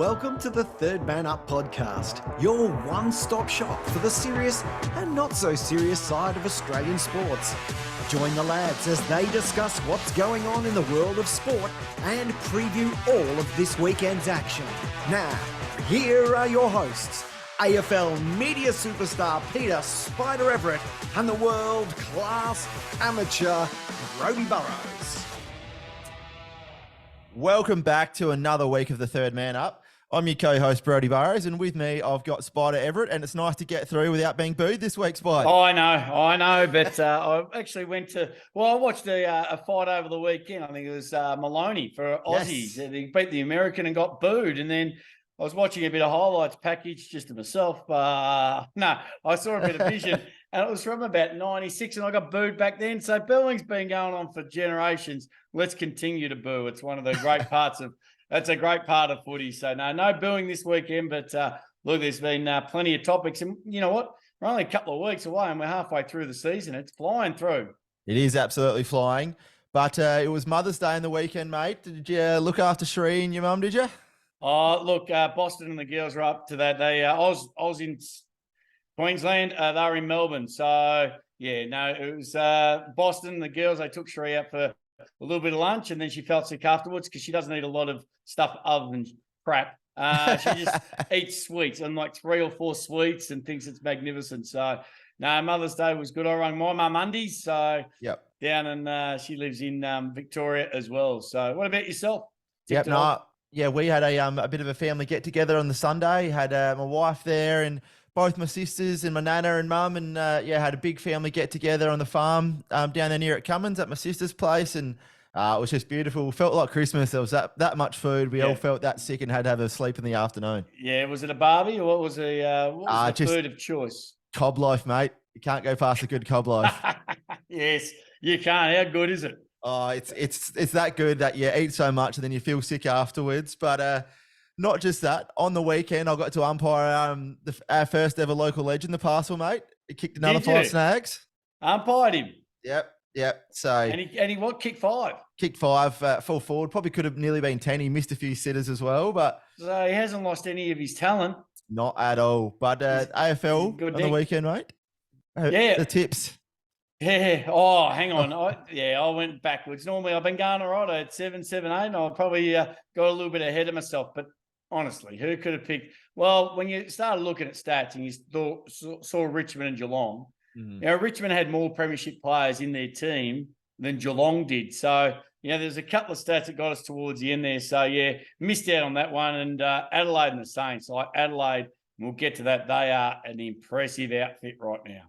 Welcome to the Third Man Up podcast, your one-stop shop for the serious and not so serious side of Australian sports. Join the lads as they discuss what's going on in the world of sport and preview all of this weekend's action. Now, here are your hosts, AFL media superstar Peter Spida Everett and the world-class amateur Brody Burrows. Welcome back to another week of the Third Man Up. I'm your co-host Brody Burrows, and with me I've got Spida Everett, and it's nice to get through without being booed this week, Spida. Oh, I know, but I actually I watched a fight over the weekend. I think it was Maloney for Aussies. Yes. He beat the American and got booed, and then I was watching a bit of highlights package just to myself. I saw a bit of vision, and it was from about 96, and I got booed back then. So booing's been going on for generations. Let's continue to boo. It's one of the great parts of. That's a great part of footy. So no booing this weekend, but look, there's been plenty of topics, and you know what? We're only a couple of weeks away, and we're halfway through the season. It's flying through. It is absolutely flying. But it was Mother's Day in the weekend, mate. Did you look after Sheree and your mum? Did you? Oh, look, Boston and the girls are up to that. They, I was in Queensland. They were in Melbourne. So, yeah, no, it was Boston. The girls, they took Sheree out for a little bit of lunch, and then she felt sick afterwards because she doesn't eat a lot of stuff other than crap. She just eats sweets and like 3 or 4 sweets and thinks it's magnificent. So, no, Mother's Day was good. I rang my mum undies. So, yep. Down, and she lives in Victoria as well. So, what about yourself? Yep, no. Yeah, we had a bit of a family get together on the Sunday. Had my wife there and both my sisters and my nana and mum, and had a big family get together on the farm down there near at Cummins at my sister's place, and it was just beautiful. Felt like Christmas. There was that much food. We all felt that sick and had to have a sleep in the afternoon. Yeah, was it a barbie or what was the food of choice? Cob loaf, mate. You can't go past a good cob loaf. Yes, you can't. How good is it? Oh, it's that good that you eat so much and then you feel sick afterwards. But not just that. On the weekend, I got to umpire our first ever local legend, the Parcel, mate. He kicked another 5 snags. Umpired him. Yep. So and he what? Kicked 5. Kicked 5 full forward. Probably could have nearly been 10. He missed a few sitters as well, but so he hasn't lost any of his talent. Not at all. But AFL on the weekend, mate. The tips. Yeah. Oh, hang on. I went backwards. Normally, I've been going all right. I had 7, 8, and I probably got a little bit ahead of myself. But honestly, who could have picked? Well, when you started looking at stats and you saw Richmond and Geelong, Richmond had more premiership players in their team than Geelong did. So, there's a couple of stats that got us towards the end there. So, missed out on that one. And Adelaide and the Saints, like Adelaide, we'll get to that. They are an impressive outfit right now.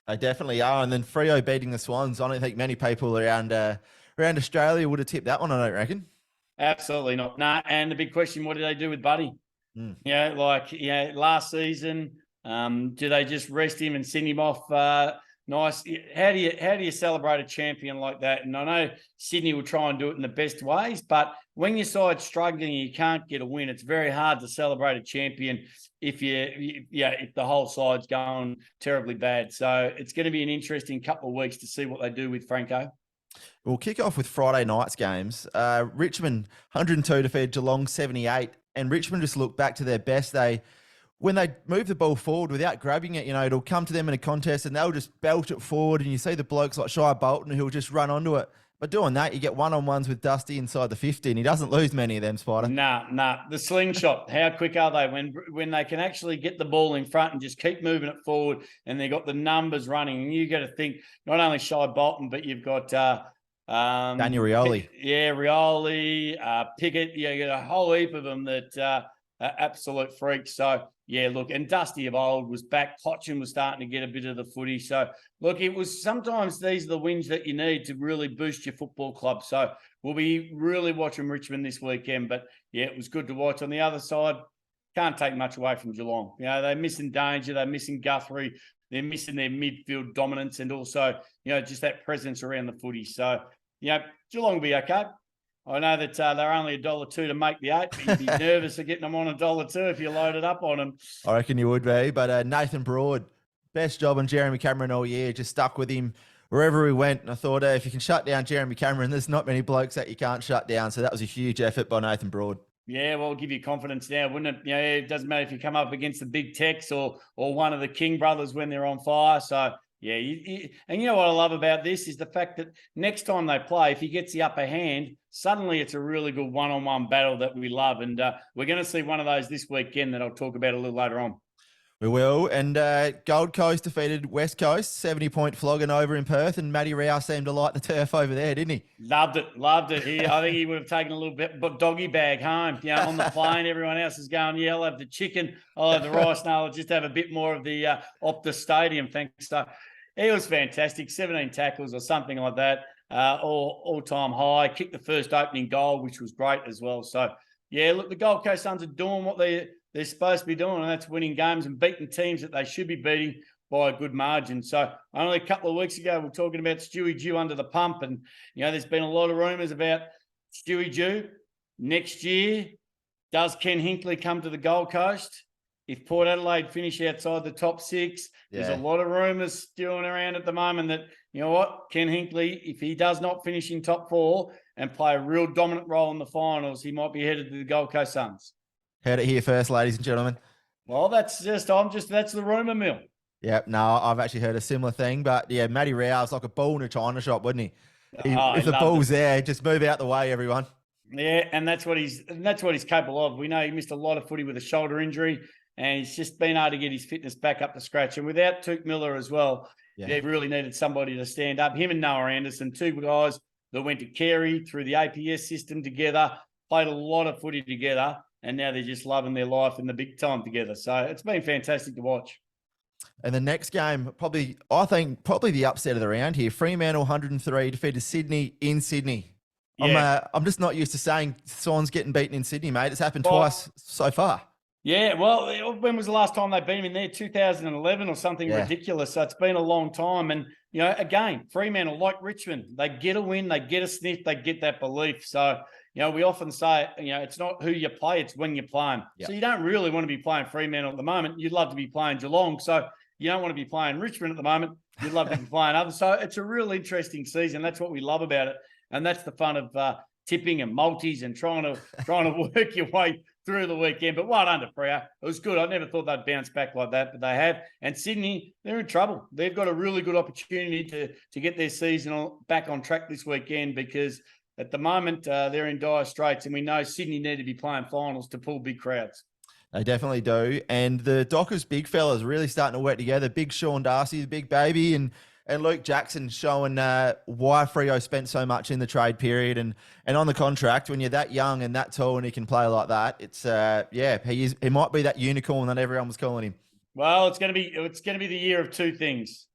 They definitely are. And then Freo beating the Swans. I don't think many people around Australia would have tipped that one, I don't reckon. Absolutely not. Nah. And the big question, what did they do with Buddy? Last season, do they just rest him and send him off nice? How do you celebrate a champion like that? And I know Sydney will try and do it in the best ways, but when your side's struggling and you can't get a win, it's very hard to celebrate a champion if the whole side's going terribly bad. So it's going to be an interesting couple of weeks to see what they do with Franco. We'll kick off with Friday night's games. Richmond 102 defeated Geelong 78, and Richmond just looked back to their best. When they move the ball forward without grabbing it, it'll come to them in a contest and they'll just belt it forward, and you see the blokes like Shia Bolton who'll just run onto it. But doing that, you get one-on-ones with Dusty inside the 50, and he doesn't lose many of them, Spider. Nah. The slingshot, how quick are they when they can actually get the ball in front and just keep moving it forward, and they've got the numbers running. And you got to think not only Shia Bolton, but you've got Daniel Rioli. Rioli, Pickett. You got a whole heap of them that are absolute freaks. So, look, and Dusty of old was back. Hodgson was starting to get a bit of the footy. So, look, it was sometimes these are the wins that you need to really boost your football club. So, we'll be really watching Richmond this weekend. But, it was good to watch. On the other side, can't take much away from Geelong. They're missing Danger. They're missing Guthrie. They're missing their midfield dominance and also, just that presence around the footy. So, Geelong will be okay. I know that they're only $1.02 to make the 8, but you'd be nervous of getting them on $1.02 if you loaded up on them. I reckon you would be. But Nathan Broad, best job on Jeremy Cameron all year, just stuck with him wherever he went. And I thought, if you can shut down Jeremy Cameron, there's not many blokes that you can't shut down. So that was a huge effort by Nathan Broad. Yeah, well, it'll give you confidence now, wouldn't it? It doesn't matter if you come up against the big Tex or one of the King brothers when they're on fire. So, yeah, and you know what I love about this is the fact that next time they play, if he gets the upper hand, suddenly it's a really good one-on-one battle that we love. And we're going to see one of those this weekend that I'll talk about a little later on. We will. And Gold Coast defeated West Coast, 70-point flogging over in Perth, and Matty Rao seemed to like the turf over there, didn't he? Loved it. I think he would have taken a little bit doggy bag home. On the plane, everyone else is going, yeah, I'll have the chicken, I'll have the rice, no, I'll just have a bit more of the Optus Stadium, thanks. So he was fantastic, 17 tackles or something like that, all-time high, kicked the first opening goal, which was great as well. So, yeah, look, the Gold Coast Suns are doing what they're supposed to be doing, and that's winning games and beating teams that they should be beating by a good margin. So only a couple of weeks ago, we were talking about Stewie Dew under the pump, and, there's been a lot of rumours about Stewie Dew. Next year, does Ken Hinkley come to the Gold Coast? If Port Adelaide finish outside the top 6, there's a lot of rumours stewing around at the moment that, Ken Hinkley, if he does not finish in top 4 and play a real dominant role in the finals, he might be headed to the Gold Coast Suns. Heard it here first, ladies and gentlemen. Well, that's the rumour mill. Yeah, no, I've actually heard a similar thing. But, yeah, Matty Rao is like a bull in a china shop, wouldn't he? If the ball's there, just move out the way, everyone. Yeah, and that's what he's capable of. We know he missed a lot of footy with a shoulder injury, and he's just been able to get his fitness back up to scratch. And without Tuke Miller as well, they really needed somebody to stand up. Him and Noah Anderson, 2 guys that went to Carey through the APS system together, played a lot of footy together, and now they're just loving their life in the big time together. So it's been fantastic to watch. And the next game, I think the upset of the round here. Fremantle 103 defeated Sydney in Sydney. Yeah. I'm just not used to saying Swans getting beaten in Sydney, mate. It's happened twice so far. Yeah, well, when was the last time they beat him in there? 2011 or something ridiculous. So it's been a long time. And, again, Fremantle, like Richmond, they get a win, they get a sniff, they get that belief. So, we often say, it's not who you play, it's when you play them. Yep. So you don't really want to be playing Fremantle at the moment. You'd love to be playing Geelong. So you don't want to be playing Richmond at the moment. You'd love to be playing others. So it's a real interesting season. That's what we love about it. And that's the fun of tipping and multis and trying to work your way through the weekend. But well done to Freo. It was good. I never thought they'd bounce back like that, but they have. And Sydney, they're in trouble. They've got a really good opportunity to get their season back on track this weekend, because at the moment they're in dire straits, and we know Sydney need to be playing finals to pull big crowds. They definitely do. And the Dockers big fellas really starting to work together. Big Sean Darcy, the big baby, and Luke Jackson showing why Freo spent so much in the trade period and on the contract. When you're that young and that tall and he can play like that, it's he might be that unicorn that everyone was calling him. Well, it's going to be the year of two things: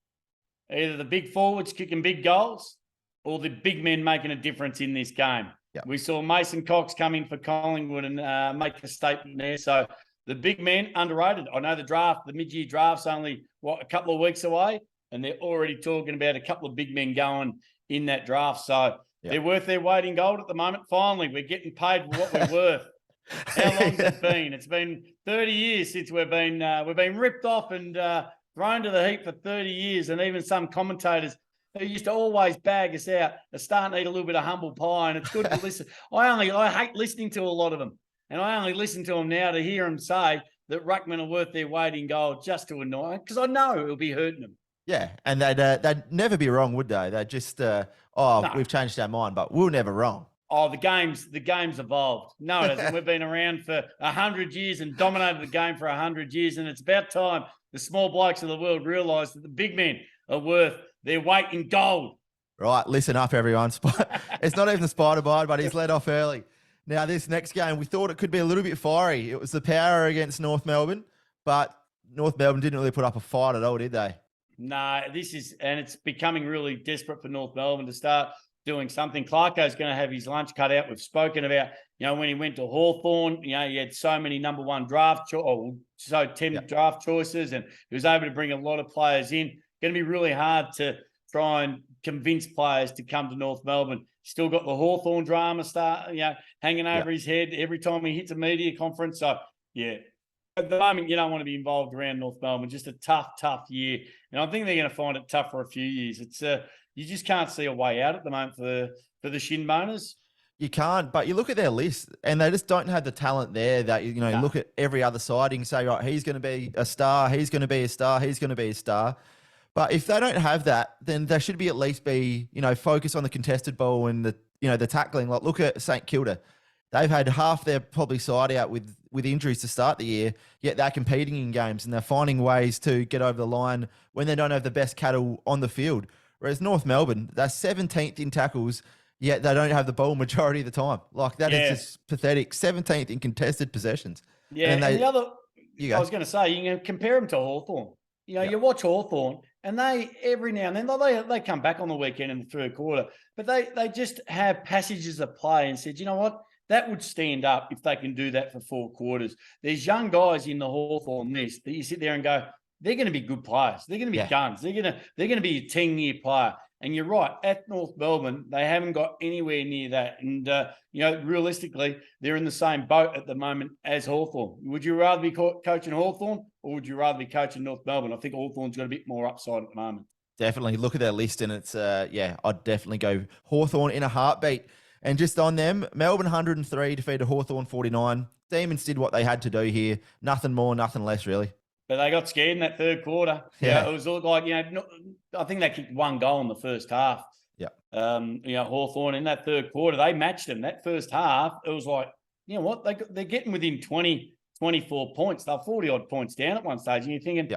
either the big forwards kicking big goals, or the big men making a difference in this game. Yep. We saw Mason Cox come in for Collingwood and make a statement there. So the big men, underrated. I know the mid-year draft's only, a couple of weeks away, and they're already talking about a couple of big men going in that draft. So they're worth their weight in gold at the moment. Finally, we're getting paid for what we're worth. How long has it been? It's been 30 years since we've been ripped off and thrown to the heap for 30 years. And even some commentators who used to always bag us out are starting to eat a little bit of humble pie, and it's good to listen. I hate listening to a lot of them, and I only listen to them now to hear them say that ruckmen are worth their weight in gold just to annoy them, because I know it'll be hurting them. Yeah, and they'd never be wrong, would they? They'd just, we've changed our mind, but we're never wrong. Oh, the game's evolved. No, it hasn't. We've been around for 100 years and dominated the game for 100 years, and it's about time the small blokes of the world realise that the big men are worth their weight in gold. Right, listen up, everyone. It's not even the Spider Bite, but he's led off early. Now, this next game, we thought it could be a little bit fiery. It was the Power against North Melbourne, but North Melbourne didn't really put up a fight at all, did they? No, it's becoming really desperate for North Melbourne to start doing something. Clarko's going to have his lunch cut out. We've spoken about, when he went to Hawthorn, he had so many number one draft, 10 draft choices, and he was able to bring a lot of players in. Going to be really hard to try and convince players to come to North Melbourne. Still got the Hawthorn drama hanging over his head every time he hits a media conference. So, at the moment, you don't want to be involved around North Melbourne. Just a tough year. And I think they're going to find it tough for a few years. It's you just can't see a way out at the moment for the shin boners. You can't, but you look at their list and they just don't have the talent there that, you know, look at every other side and say, right, he's going to be a star, he's going to be a star, he's going to be a star. But if they don't have that, then they should be at least be, you know, focus on the contested ball and the, you know, the tackling. Like look at St Kilda. They've had half their probably side out with injuries to start the year, yet they're competing in games and they're finding ways to get over the line when they don't have the best cattle on the field. Whereas North Melbourne, they're 17th in tackles, yet they don't have the ball majority of the time. Like that is just pathetic. 17th in contested possessions. Yeah, and the other, I was going to say, you can compare them to Hawthorn. You know, you watch Hawthorn, and they every now and then they come back on the weekend in the third quarter, but they just have passages of play and said, you know what, that would stand up if they can do that for 4 quarters. There's young guys in the Hawthorn list that you sit there and go, they're going to be good players. They're going to be guns. They're going to be a 10-year player. And you're right, at North Melbourne, they haven't got anywhere near that. And, you know, realistically, they're in the same boat at the moment as Hawthorn. Would you rather be coaching Hawthorn or would you rather be coaching North Melbourne? I think Hawthorn's got a bit more upside at the moment. Definitely. Look at their list and it's, I'd definitely go Hawthorn in a heartbeat. And just on them, Melbourne 103 defeated Hawthorn 49. Demons did what they had to do here. Nothing more, nothing less, really. But they got scared in that third quarter. Yeah, it was like, you know, I think they kicked 1 goal in the first half. Yeah. You know, Hawthorn in that third quarter, they matched them. That first half, it was like, you know what, they're getting within 20, 24 points. They're 40-odd points down at one stage. And you're thinking,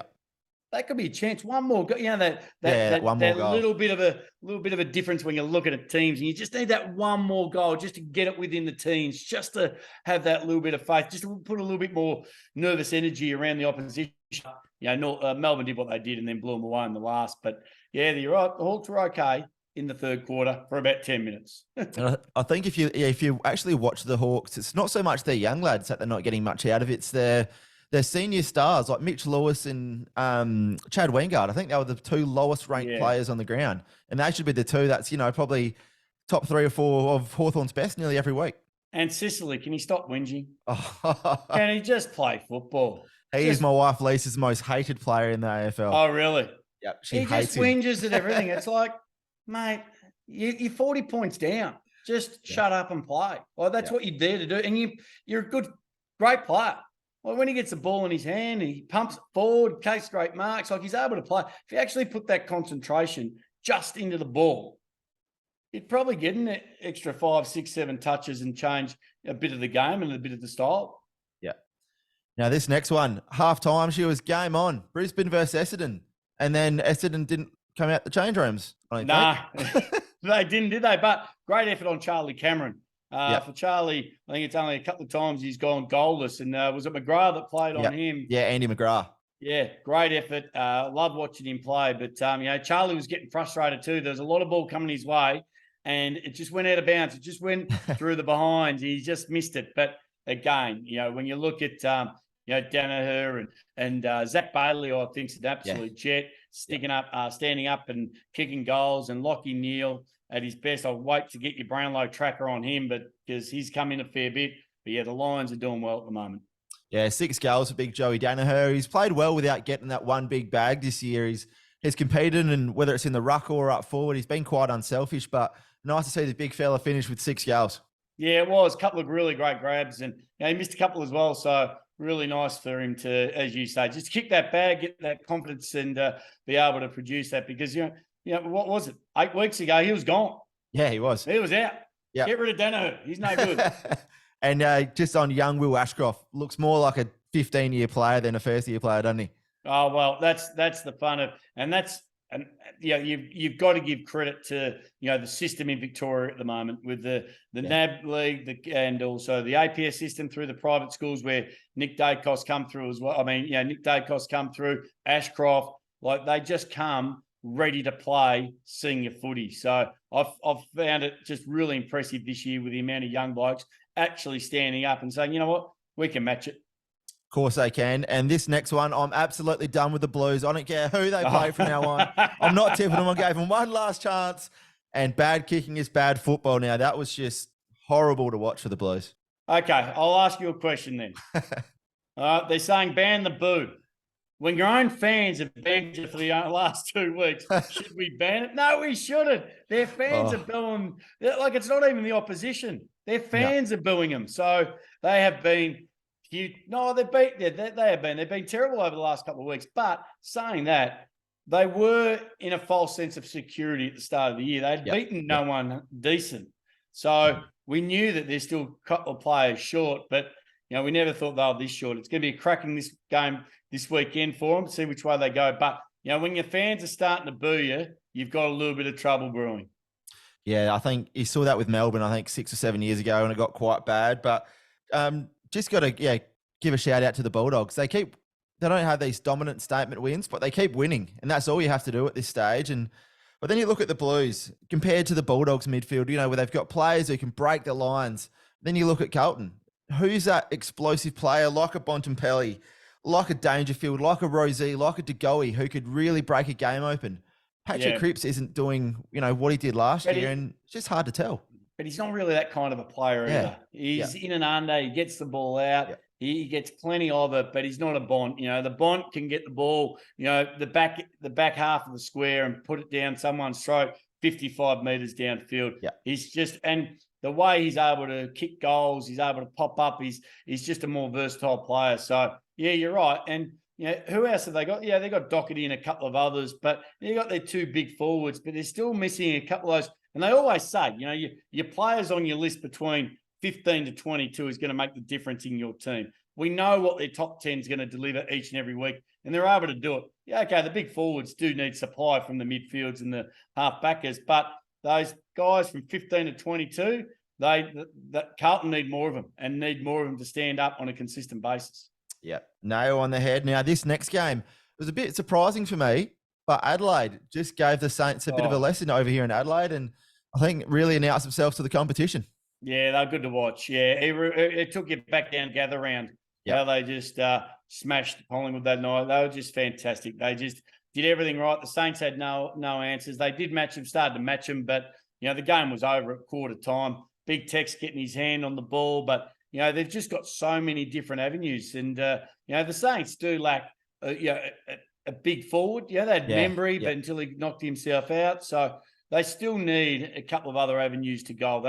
that could be a chance. One more, you know, that little bit of a difference when you're looking at teams, and you just need that one more goal just to get it within the teens, just to have that little bit of faith, just to put a little bit more nervous energy around the opposition. You know, Melbourne did what they did and then blew them away in the last. But yeah, you're right. The Hawks were okay in the third quarter for about 10 minutes. And I think if you actually watch the Hawks, it's not so much their young lads that they're not getting much out of it. It's their senior stars like Mitch Lewis and Chad Wingard. I think they were the 2 lowest ranked players on the ground. And they should be the 2 that's, you know, probably top 3 or 4 of Hawthorn's best nearly every week. And Sicily, can he stop whinging? Can he just play football? He is my wife Lisa's most hated player in the AFL. Oh, really? Yep. He just whinges at everything. It's like, mate, you're 40 points down. Just shut up and play. Well, that's what you're there to do. And you're a great player. Well, when he gets the ball in his hand, he pumps it forward, takes straight marks, like he's able to play. If you actually put that concentration just into the ball, you'd probably get an extra 5, 6, 7 touches and change a bit of the game and a bit of the style. Yeah. Now, this next one, half-time, she was game on. Brisbane versus Essendon. And then Essendon didn't come out the change rooms. Nah, they didn't, did they? But great effort on Charlie Cameron. For Charlie, I think it's only a couple of times he's gone goalless. And was it McGrath that played on him? Yeah, Andy McGrath. Yeah, great effort. Love watching him play. But, you know, Charlie was getting frustrated too. There was a lot of ball coming his way and it just went out of bounds. It just went through the behinds. He just missed it. But again, you know, when you look at, you know, Danaher and Zach Bailey, I think, is an absolute jet, standing up and kicking goals, and Lockie Neal at his best. I'll wait to get your Brownlow tracker on him, but because he's come in a fair bit. But yeah, the Lions are doing well at the moment. Yeah, 6 goals for big Joey Danaher. He's played well without getting that one big bag this year. He's competed, and whether it's in the ruck or up forward, he's been quite unselfish. But nice to see the big fella finish with 6 goals. Yeah, it was a couple of really great grabs, and you know, he missed a couple as well. So really nice for him to, as you say, just kick that bag, get that confidence, and be able to produce that. Because you know, what was it? 8 weeks ago, he was gone. Yeah, he was. He was out. Yeah, get rid of Danaher. He's no good. And just on young Will Ashcroft, looks more like a 15-year player than a first-year player, doesn't he? Oh well, that's the fun of, and yeah, you've got to give credit to, you know, the system in Victoria at the moment with the NAB league and also the APS system through the private schools where Nick Dacos come through as well. I mean, you know, Nick Dacos come through, Ashcroft, like they just come ready to play senior footy. So I've found it just really impressive this year with the amount of young blokes actually standing up and saying, you know what, we can match it. Of course they can. And this next one, I'm absolutely done with the Blues. I don't care who they play from now on. I'm not tipping them. I gave them one last chance. And bad kicking is bad football now. That was just horrible to watch for the Blues. Okay, I'll ask you a question then. They're saying ban the boo. when your own fans have banned you for the last 2 weeks, should we ban it? No, we shouldn't. Their fans are booing, like it's not even the opposition. Their fans are booing them. So they have been huge. No, they've been terrible over the last couple of weeks. But saying that, they were in a false sense of security at the start of the year. They'd beaten no one decent. So we knew that there's still a couple of players short, but we never thought they were this short. It's going to be cracking this game this weekend for them, see which way they go. But, when your fans are starting to boo you, you've got a little bit of trouble brewing. Yeah, I think you saw that with Melbourne, I think 6 or 7 years ago, and it got quite bad. But just got to give a shout out to the Bulldogs. They don't have these dominant statement wins, but they keep winning, and that's all you have to do at this stage. But then you look at the Blues compared to the Bulldogs midfield, where they've got players who can break the lines. Then you look at Carlton. Who's that explosive player like a Bontempelli, like a Dangerfield, like a Rosie, like a De Goey, who could really break a game open? Patrick Cripps isn't doing, what he did last year, and it's just hard to tell. But he's not really that kind of a player either. He's in and under. He gets the ball out. Yeah. He gets plenty of it, but he's not a Bont. The Bont can get the ball, the back half of the square and put it down someone's throat 55 metres downfield. Yeah. He's just, and the way he's able to kick goals, he's able to pop up. He's just a more versatile player. So, yeah, you're right. And, who else have they got? Yeah, they got Doherty and a couple of others, but they got their 2 big forwards, but they're still missing a couple of those. And they always say, your players on your list between 15 to 22 is going to make the difference in your team. We know what their top 10 is going to deliver each and every week, and they're able to do it. Yeah, okay, the big forwards do need supply from the midfields and the half-backers, but those guys from 15 to 22, Carlton need more of them and need more of them to stand up on a consistent basis. Yeah, nail on the head. Now, this next game was a bit surprising for me, but Adelaide just gave the Saints a bit of a lesson over here in Adelaide, and I think really announced themselves to the competition. Yeah, they're good to watch. Yeah, it took you back down gather round. Yep. How they just smashed Collingwood that night. They were just fantastic. They just did everything right. The Saints had no answers. They did match them, started to match them, but, the game was over at quarter time. Big Tex getting his hand on the ball, but, they've just got so many different avenues. And, the Saints do lack, a big forward. They had Membry, but until he knocked himself out. So they still need a couple of other avenues to goal.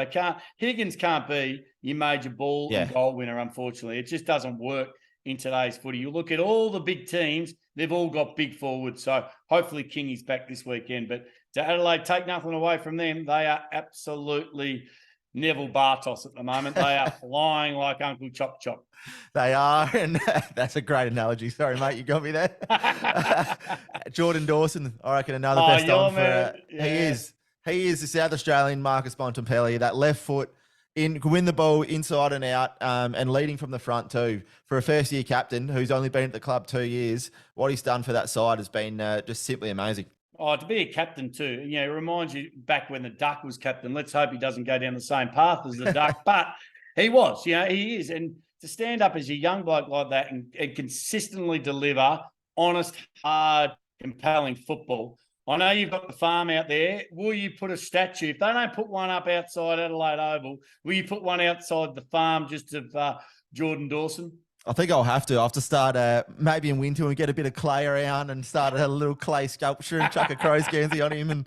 Higgins can't be your major ball and goal winner, unfortunately. It just doesn't work in today's footy. You look at all the big teams, they've all got big forwards. So hopefully Kingy's back this weekend. But to Adelaide, take nothing away from them. They are absolutely Neville Bartos at the moment. They are flying like Uncle Chop Chop. They are, and that's a great analogy. Sorry, mate, you got me there. Jordan Dawson, I reckon another best on for He is the South Australian Marcus Bontempelli. That left foot can win the ball inside and out, and leading from the front too. For a first-year captain who's only been at the club 2 years, what he's done for that side has been just simply amazing. Oh, to be a captain too, it reminds you back when the Duck was captain. Let's hope he doesn't go down the same path as the Duck, but he was, he is. And to stand up as a young bloke like that and consistently deliver honest, hard, compelling football. I know you've got the farm out there. Will you put a statue? If they don't put one up outside Adelaide Oval, will you put one outside the farm just of Jordan Dawson? I think I'll have to start maybe in winter and get a bit of clay around and start a little clay sculpture and chuck a Crows Guernsey on him.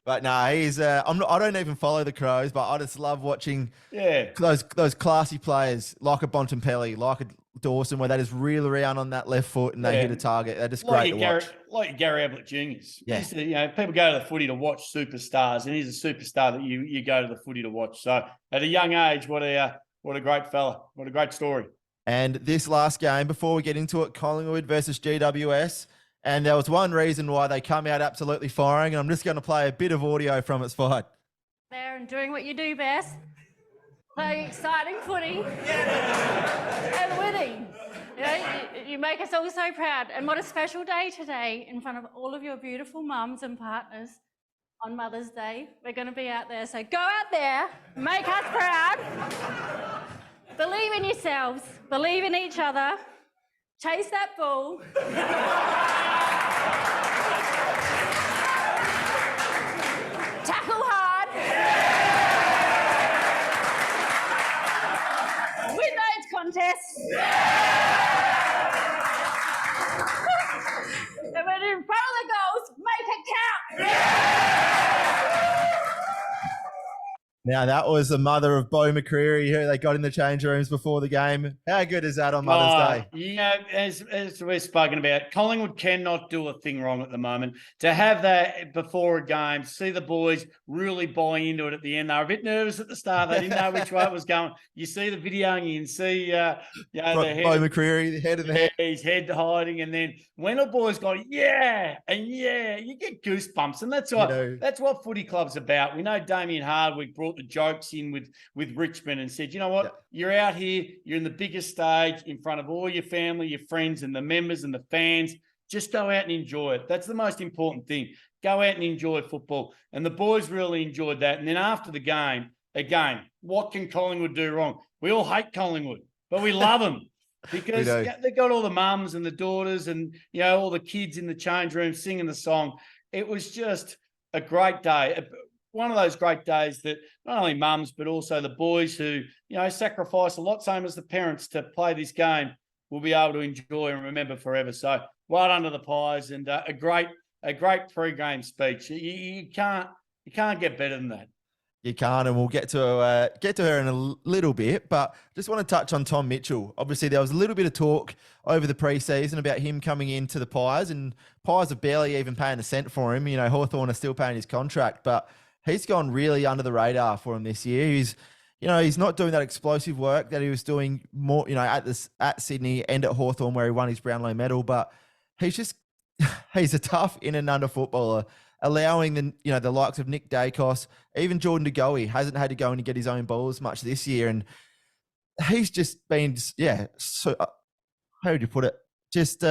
But no, he's. I don't even follow the Crows, but I just love watching those classy players like a Bontempelli, like a Dawson, where they just reel around on that left foot and they hit a target. They're just great to watch. Like Gary Ablett Jr.'s. Yeah. People go to the footy to watch superstars, and he's a superstar that you go to the footy to watch. So at a young age, what a great fella. What a great story. And this last game, before we get into it, Collingwood versus GWS. And there was one reason why they come out absolutely firing. And I'm just going to play a bit of audio from its fight. There and doing what you do best. Playing exciting footy and winning. You make us all so proud. And what a special day today in front of all of your beautiful mums and partners on Mother's Day. We're going to be out there. So go out there, make us proud. Believe in yourselves, believe in each other, chase that ball. Tackle hard. Win those contests. Now, that was the mother of Bo McCreery, who they got in the change rooms before the game. How good is that on Mother's Day? You know, as we've spoken about, Collingwood cannot do a thing wrong at the moment. To have that before a game, see the boys really buy into it at the end. They were a bit nervous at the start. They didn't know which way it was going. You see the video and you can see the head Bo McCreery, the head of the head. His head hiding. And then when the boys go, yeah, you get goosebumps. And that's what footy club's about. We know Damien Hardwick brought the jokes in with Richmond and said, you know what, you're out here, you're in the biggest stage in front of all your family, your friends and the members and the fans. Just go out and enjoy it. That's the most important thing. Go out and enjoy football. And the boys really enjoyed that. And then after the game, again, what can Collingwood do wrong? We all hate Collingwood, but we love them because they got all the mums and the daughters and, you know, all the kids in the change room singing the song. It was just a great day. One of those great days that not only mums, but also the boys who, you know, sacrifice a lot, same as the parents, to play this game, will be able to enjoy and remember forever. So well done to the Pies, and a great pre-game speech. You can't get better than that. You can't, and we'll get to her in a little bit. But just want to touch on Tom Mitchell. Obviously, there was a little bit of talk over the pre-season about him coming into the Pies, and Pies are barely even paying a cent for him. You know, Hawthorn are still paying his contract, but he's gone really under the radar for him this year. He's not doing that explosive work that he was doing more, you know, at Sydney and at Hawthorn, where he won his Brownlow medal. But he's a tough in and under footballer, allowing the likes of Nick Dacos, even Jordan De Goey hasn't had to go in and get his own ball as much this year, and he's just been so how would you put it? Just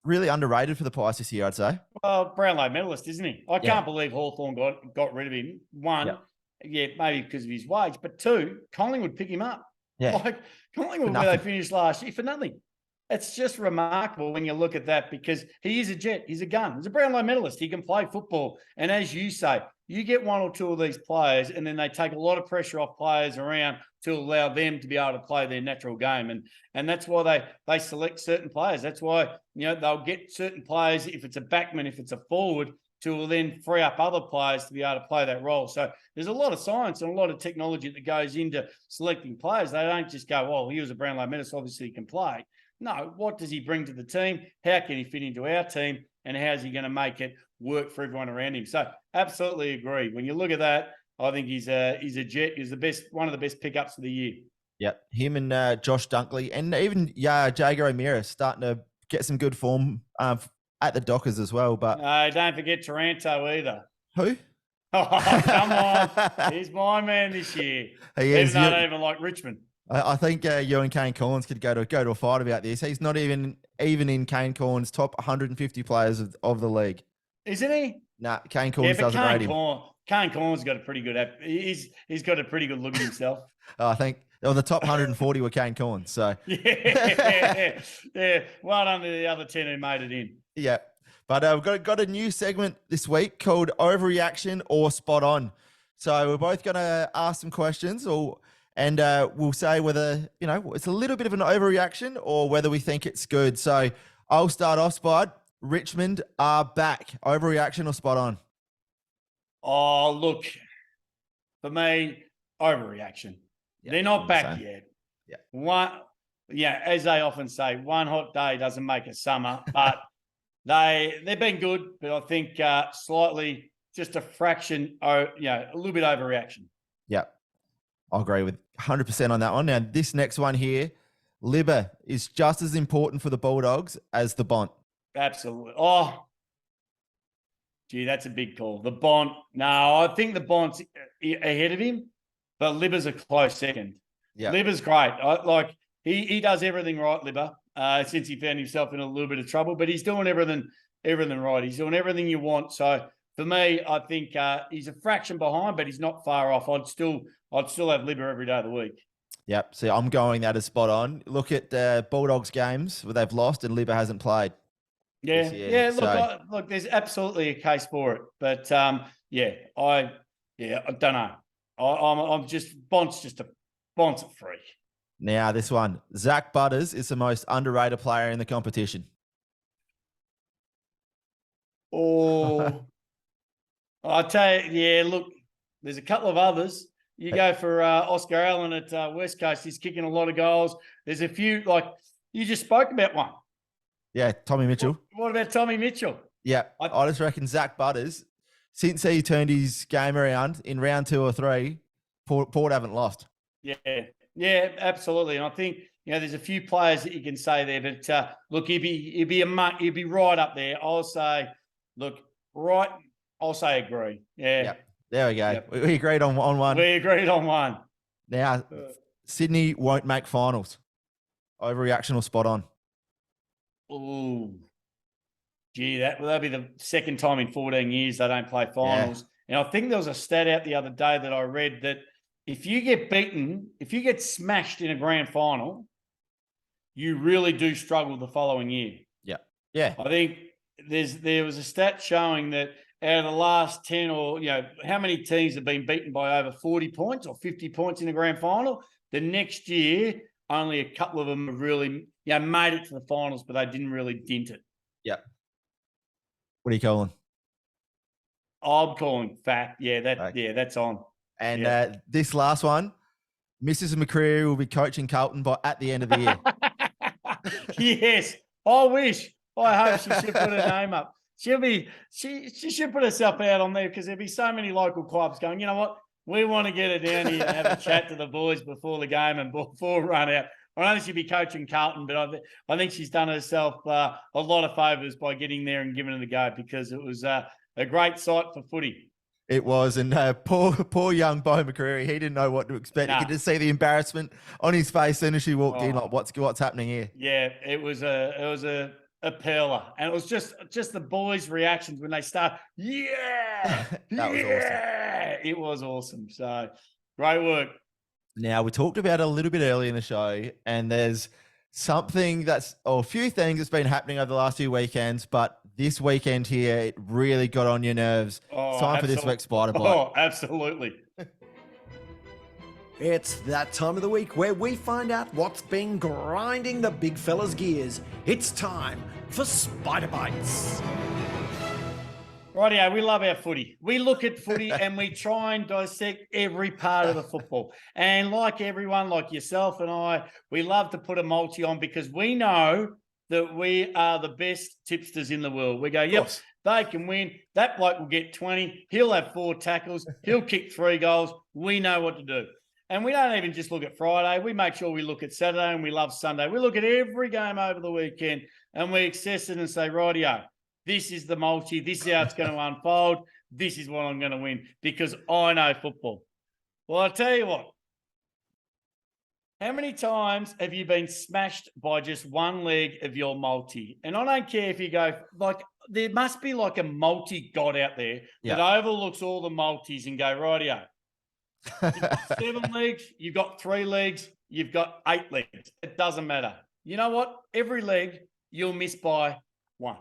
really underrated for the Pies this year, I'd say. Well, Brownlow medalist, isn't he? I can't believe Hawthorn got rid of him. One, maybe because of his wage, but two, Collingwood pick him up. Yeah, like Collingwood, where they finished last year, for nothing. It's just remarkable when you look at that, because he is a jet. He's a gun. He's a Brownlow medalist. He can play football. And as you say, you get one or two of these players and then they take a lot of pressure off players around to allow them to be able to play their natural game. And that's why they select certain players. That's why, you know, they'll get certain players, if it's a backman, if it's a forward, to then free up other players to be able to play that role. So there's a lot of science and a lot of technology that goes into selecting players. They don't just go, well, he was a Brownlow medalist, obviously he can play. No, what does he bring to the team? How can he fit into our team? And how's he going to make it work for everyone around him? So absolutely agree. When you look at that, I think he's a jet. He's the best, one of the best pickups of the year. Yep, him and Josh Dunkley, and even Jago Ramirez starting to get some good form at the Dockers as well. But no, don't forget Taranto either. Who? Oh, come on. He's my man this year. He is. Even though I don't even like Richmond. I think you and Kane Corns could go to a fight about this. He's not even in Kane Corns' top 150 players of the league. Isn't he? Nah, Kane Corns doesn't rate him. Kane Corns got a pretty good. He's got a pretty good look at himself. I think the top 140 were Kane Corns. So yeah. Well done to the other 10 who made it in. Yeah, but we've got a new segment this week called Overreaction or Spot On. So we're both going to ask some questions, and we'll say whether, you know, it's a little bit of an overreaction or whether we think it's good. So I'll start off, Spud. Richmond are back. Overreaction or spot on? Oh, look, for me, overreaction. Yeah, they're not back yet. Yeah. As they often say, one hot day doesn't make a summer, but they've been good, but I think slightly just a fraction, a little bit overreaction. Yeah. I agree with 100% on that one. Now, this next one here, Libba is just as important for the Bulldogs as the Bont. Absolutely. Oh, gee, that's a big call. The Bont, no, I think the Bont's ahead of him, but Libba's a close second. Yeah. Libba's great. He does everything right, Libba, since he found himself in a little bit of trouble, but he's doing everything right. He's doing everything you want. So for me, I think he's a fraction behind, but he's not far off. I'd still have Libba every day of the week. Yep. So I'm going that as spot on. Look at Bulldogs games where they've lost and Libba hasn't played. Yeah. Look, there's absolutely a case for it, but I don't know. I'm just Bont's a freak. Now this one, Zach Butters is the most underrated player in the competition. Oh, I tell you, look, there's a couple of others. You go for Oscar Allen at West Coast. He's kicking a lot of goals. There's a few, like you just spoke about one. Yeah, Tommy Mitchell. What about Tommy Mitchell? Yeah, I just reckon Zach Butters, since he turned his game around in round 2 or 3, Port haven't lost. Yeah, absolutely. And I think, there's a few players that you can say there, but look, he'd be right up there. I'll say agree. Yeah. Yep. There we go. Yep. We agreed on one. We agreed on one. Now, Sydney won't make finals. Overreaction or spot on? Ooh. Gee, that'll be the second time in 14 years they don't play finals. Yeah. And I think there was a stat out the other day that I read that if you get smashed in a grand final, you really do struggle the following year. Yeah. I think there was a stat showing that out of the last 10 or, how many teams have been beaten by over 40 points or 50 points in the grand final, the next year, only a couple of them have really, made it to the finals, but they didn't really dent it. Yep. What are you calling? I'm calling fact. Yeah, that's on. And this last one, Mrs. McCreery will be coaching Carlton at the end of the year. Yes, I wish. I hope she should put her name up. She should put herself out on there because there'd be so many local clubs going, you know what? We want to get her down here and have a chat to the boys before the game and before run out. I know she'd be coaching Carlton, but I think she's done herself a lot of favours by getting there and giving it a go because it was a great sight for footy. It was, and poor young Bo McCreery, he didn't know what to expect. You could just see the embarrassment on his face as soon as she walked in, like what's happening here. Yeah, it was a perler, and it was just the boys' reactions when they start. Yeah, that was awesome. It was awesome. So great work. Now, we talked about it a little bit earlier in the show, and there's a few things that's been happening over the last few weekends, but this weekend here, it really got on your nerves. It's time for this week's Spider Bite. Oh, absolutely. It's that time of the week where we find out what's been grinding the big fella's gears. It's time for Spider Bites. Rightio, we love our footy. We look at footy and we try and dissect every part of the football. And like everyone, like yourself and I, we love to put a multi on because we know that we are the best tipsters in the world. We go, yep, they can win. That bloke will get 20. He'll have 4 tackles. He'll kick 3 goals. We know what to do. And we don't even just look at Friday. We make sure we look at Saturday and we love Sunday. We look at every game over the weekend and we assess it and say, rightio, this is the multi. This is how it's going to unfold. This is what I'm going to win because I know football. Well, I'll tell you what. How many times have you been smashed by just one leg of your multi? And I don't care if you go, there must be like a multi-god out there that overlooks all the multis and go, rightio. You've got 7 legs, you've got 3 legs, you've got 8 legs. It doesn't matter. You know what? Every leg you'll miss by 1.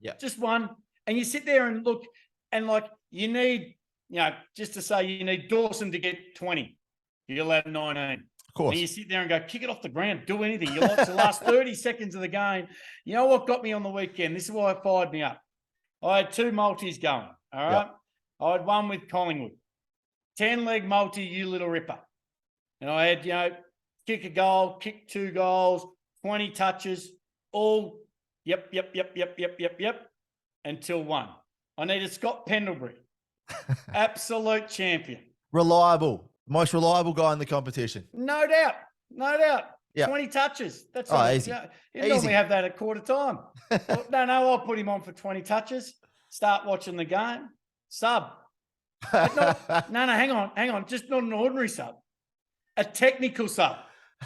Yeah. Just 1. And you sit there and look and you need, just to say you need Dawson to get 20. You'll have 19. Of course. And you sit there and go, kick it off the ground, do anything. You lost the last 30 seconds of the game. You know what got me on the weekend? This is why it fired me up. I had 2 multis going, all right? Yep. I had one with Collingwood. 10-leg multi, you little ripper. And I had, kick a goal, kick 2 goals, 20 touches, all yep, until 1. I needed Scott Pendlebury. Absolute champion. Reliable. Most reliable guy in the competition. No doubt. Yep. 20 touches. That's all. Easy. You normally have that at quarter time. Well, no, I'll put him on for 20 touches. Start watching the game. Sub. No, hang on. Just not an ordinary sub. A technical sub.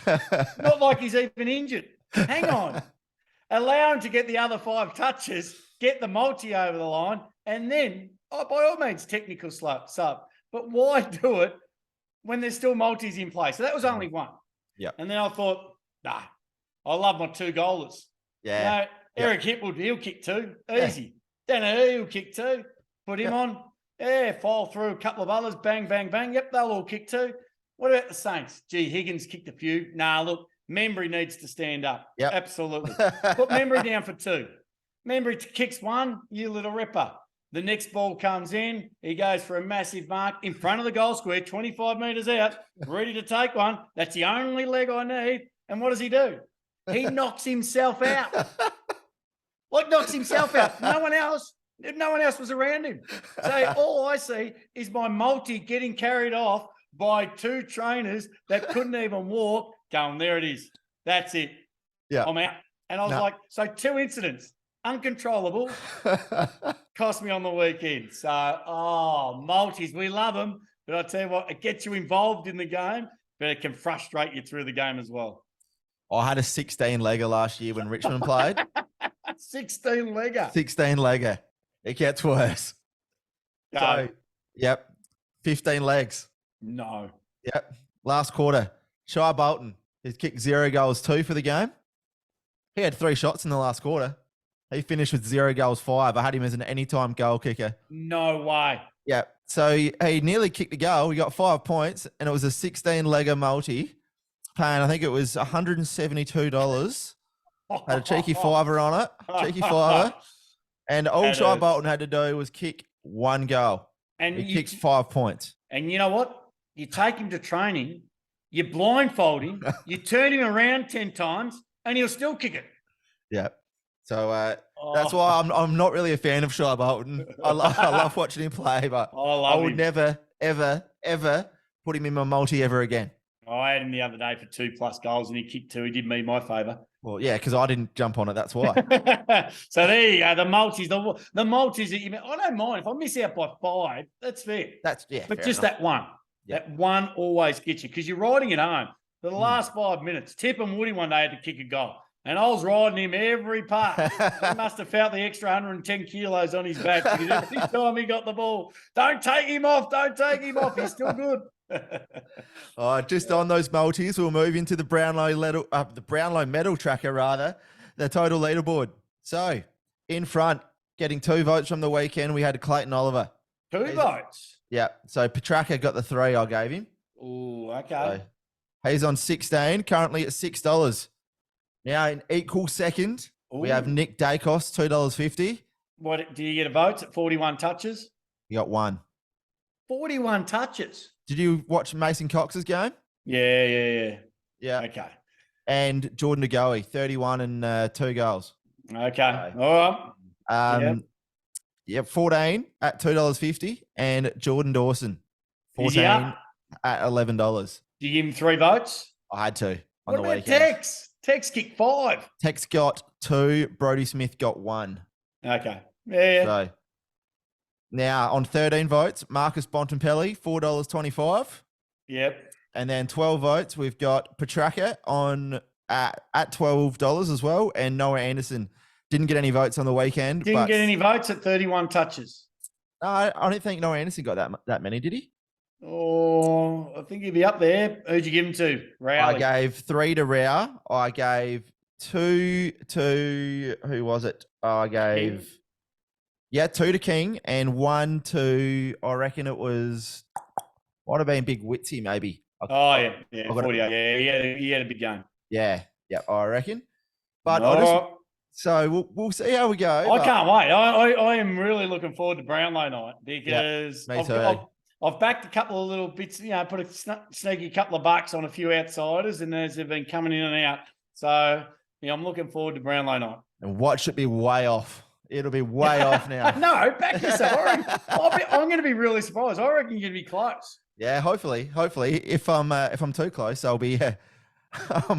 Not like he's even injured. Hang on. Allow him to get the other 5 touches, get the multi over the line, and then, by all means, technical sub. But why do it when there's still multis in play? So that was only 1. Yeah. And then I thought, I love my 2 goalers. Yeah. Eric Hipwood, he'll kick 2. Easy. Danaher, he'll kick 2. Put him on. Yeah, fall through a couple of others. Bang, bang, bang. Yep, they'll all kick 2. What about the Saints? Gee, Higgins kicked a few. Look, Membry needs to stand up. Yep. Absolutely. Put Membry down for 2. Membry kicks 1, you little ripper. The next ball comes in. He goes for a massive mark in front of the goal square, 25 metres out, ready to take one. That's the only leg I need. And what does he do? He knocks himself out. Knocks himself out. No one else was around him. So all I see is my multi getting carried off by two trainers that couldn't even walk, going, there it is. That's it. Yeah. I'm out. And I was like, so 2 incidents, uncontrollable, cost me on the weekend. So, multis, we love them. But I tell you what, it gets you involved in the game, but it can frustrate you through the game as well. I had a 16-legger last year when Richmond played. 16-legger. 16-legger. It gets worse. No. So, yep, 15 legs. No. Yep. Last quarter, Shai Bolton, he's kicked 0 goals, 2 for the game. He had 3 shots in the last quarter. He finished with 0 goals, 5. I had him as an anytime goal kicker. No way. Yeah. So he nearly kicked a goal. He got 5 points, and it was a 16-legger multi, paying, I think it was $172. Had a cheeky fiver on it. Cheeky fiver. And all Shai Bolton had to do was kick 1 goal. And he kicked 5 points. And you know what? You take him to training, you blindfold him, you turn him around 10 times, and he'll still kick it. Yeah. So that's why I'm not really a fan of Shai Bolton. I love watching him play, but I would never, ever, ever put him in my multi ever again. I had him the other day for 2+ goals, and he kicked 2. He did me my favour. Well, yeah, because I didn't jump on it. That's why. So there you go. The multis, the multis that you mean. I don't mind if I miss out by 5. That's fair. But just enough. That one. Yep. That one always gets you because you're riding it home. For the last 5 minutes, Tip and Woody one day had to kick a goal. And I was riding him every part. He must have felt the extra 110 kilos on his back because every time he got the ball, don't take him off. Don't take him off. He's still good. Just on those multis, we'll move into the Brownlow Medal Tracker, rather, the total leaderboard. So, in front, getting 2 votes from the weekend, we had Clayton Oliver. 2 votes? Yeah. So, Petraka got the 3 I gave him. Oh, okay. So, he's on 16, currently at $6. Now, in equal second, we have Nick Dacos, $2.50. What, do you get a vote at 41 touches? You got 1. 41 touches? Did you watch Mason Cox's game? Yeah. Okay. And Jordan Agoe, 31 and 2 goals. Okay. All right. 14 at $2.50. And Jordan Dawson, 14 at $11. Do you give him 3 votes? I had to on what the about weekend. Tex? Tex kicked 5. Tex got 2. Brody Smith got 1. Okay. Yeah. So now on 13 votes, Marcus Bontempelli, $4.25. Yep. And then 12 votes, we've got Petraka on at $12 as well. And Noah Anderson didn't get any votes on the weekend. Didn't get any votes at 31 touches. No, I don't think Noah Anderson got that many, did he? Oh, I think he'd be up there. Who'd you give him to? Rowley. I gave 3 to Rao. I gave 2 to, who was it? I gave... King. Yeah, 2 to King and 1 to, I reckon it was, might have been Big Witsy maybe. 48. Yeah, he had a big game. Yeah, I reckon. But we'll see how we go. I can't wait. I am really looking forward to Brownlow night because I've backed a couple of little bits, put a sneaky couple of bucks on a few outsiders, and as they've been coming in and out. So, I'm looking forward to Brownlow night. And watch it be way off. It'll be way off now. No, back yourself. I'm going to be really surprised. I reckon you're going to be close. Yeah, hopefully. If I'm too close, I'll be. I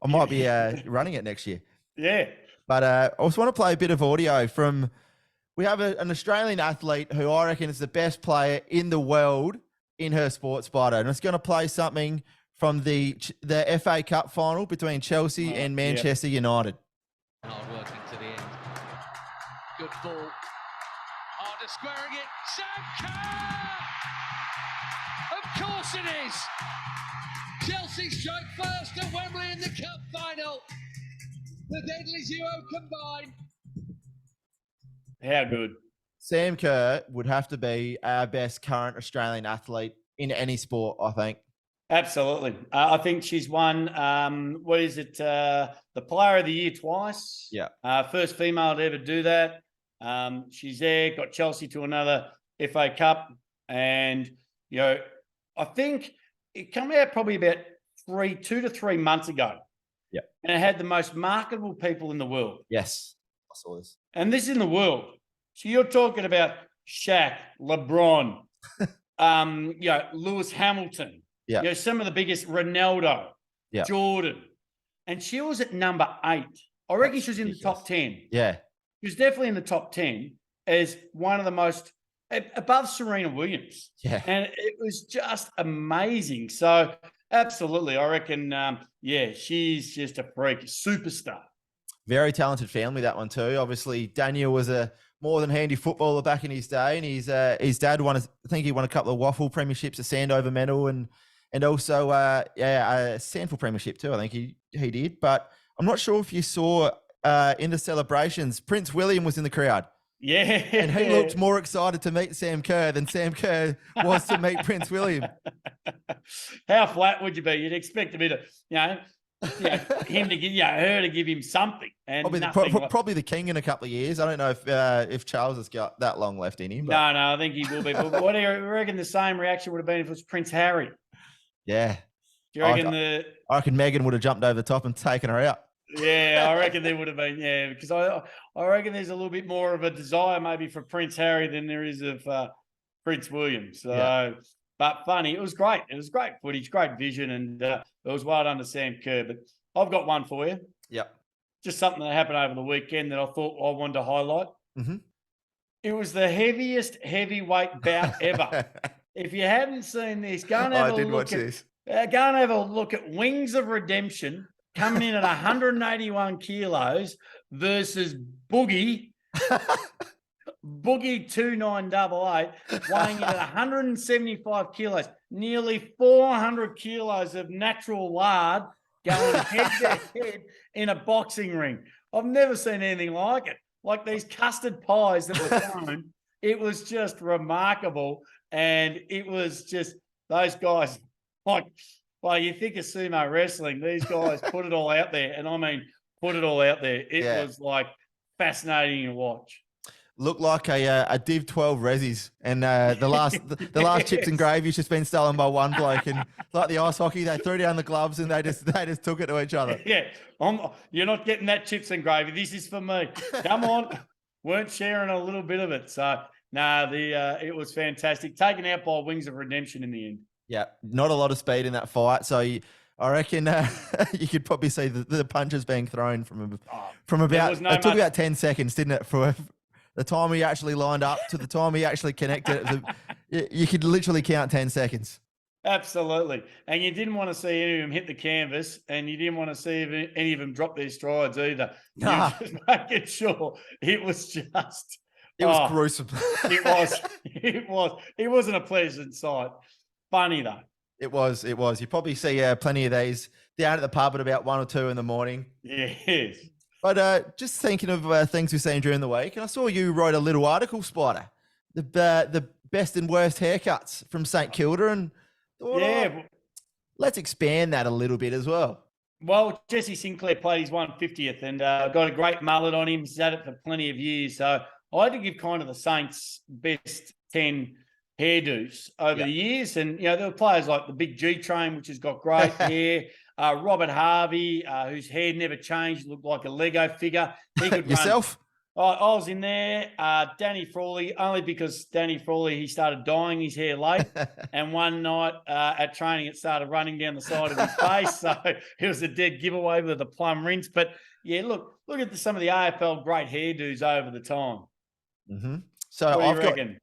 might be running it next year. Yeah. But I also want to play a bit of audio from. We have an Australian athlete who I reckon is the best player in the world in her sport, Spida, and it's going to play something from the FA Cup final between Chelsea and Manchester United. Hard working to the end. Good ball. Harder squaring it. Sam Kerr! Of course it is! Chelsea strike first at Wembley in the Cup final. The deadly duo combined. How good. Sam Kerr would have to be our best current Australian athlete in any sport, I think. Absolutely. I think she's won, the Player of the Year twice. Yeah. First female to ever do that. She's there, got Chelsea to another FA Cup. And, I think it came out probably about 2 to 3 months ago. Yep. And it had the most marketable people in the world. Yes, I saw this. And this is in the world. So you're talking about Shaq, LeBron, Lewis Hamilton, some of the biggest, Ronaldo, Jordan. And she was at number 8. I reckon she was in the top 10. Yeah. She was definitely in the top 10 as one of the most, above Serena Williams. Yeah. And it was just amazing. So absolutely, I reckon, she's just a freak, superstar. Very talented family, that one too. Obviously, Daniel was a more than handy footballer back in his day, and his dad won. I think he won a couple of waffle premierships, a Sandover medal, and also a Sandford premiership too. I think he did. But I'm not sure if you saw in the celebrations, Prince William was in the crowd. Yeah, and he looked more excited to meet Sam Kerr than Sam Kerr was to meet Prince William. How flat would you be? You'd expect a bit of, him to give, her to give him something. And probably the king in a couple of years. I don't know if Charles has got that long left in him. But. No, I think he will be. But what do you reckon the same reaction would have been if it was Prince Harry? Yeah. Do you reckon I reckon Meghan would have jumped over the top and taken her out. Yeah, I reckon there would have been, because I reckon there's a little bit more of a desire maybe for Prince Harry than there is of Prince William. So, But funny, it was great. It was great footage, great vision, and it was well done to Sam Kerr. But I've got one for you. Yep. Just something that happened over the weekend that I thought I wanted to highlight. Mm-hmm. It was the heavyweight bout ever. If you hadn't seen this, go and have a look at Wings of Redemption coming in at 181 kilos versus Boogie 2988 weighing in at 175 kilos, nearly 400 kilos of natural lard going head to head in a boxing ring. I've never seen anything like it. Like these custard pies that were thrown, it was just remarkable. And it was just those guys, well, you think of sumo wrestling, these guys put it all out there. And I mean, put it all out there. It was like fascinating to watch. Looked like a Div 12 Rezzies, and the last chips and gravy just been stolen by one bloke, and like the ice hockey, they threw down the gloves and they just took it to each other. Yeah, you're not getting that chips and gravy. This is for me. Come on, weren't sharing a little bit of it. So it was fantastic. Taken out by Wings of Redemption in the end. Yeah, not a lot of speed in that fight, so I reckon you could probably see the punches being thrown from about. It took about 10 seconds, didn't it, for the time he actually lined up to the time he actually connected. You could literally count 10 seconds. Absolutely. And you didn't want to see any of them hit the canvas, and you didn't want to see any of them drop their strides either. Nah. Just making sure it was just... It was gruesome. It wasn't a pleasant sight. Funny, though. It was. You probably see plenty of these down at the pub at about 1 or 2 in the morning. Yes. But just thinking of things we've seen during the week, and I saw you wrote a little article, Spida, the best and worst haircuts from St Kilda, and thought, let's expand that a little bit as well. Well, Jesse Sinclair played his 150th and got a great mullet on him. He's had it for plenty of years. So I had to give kind of the Saints best 10 hairdos over the years. And, there were players like the Big G Train, which has got great hair. Robert Harvey, whose hair never changed, looked like a Lego figure. He could Yourself? I was in there. Danny Frawley, only because Danny Frawley, he started dyeing his hair late. And one night at training, it started running down the side of his face. So it was a dead giveaway with a plum rinse. But, look at some of the AFL great hairdos over the time. Mm-hmm. So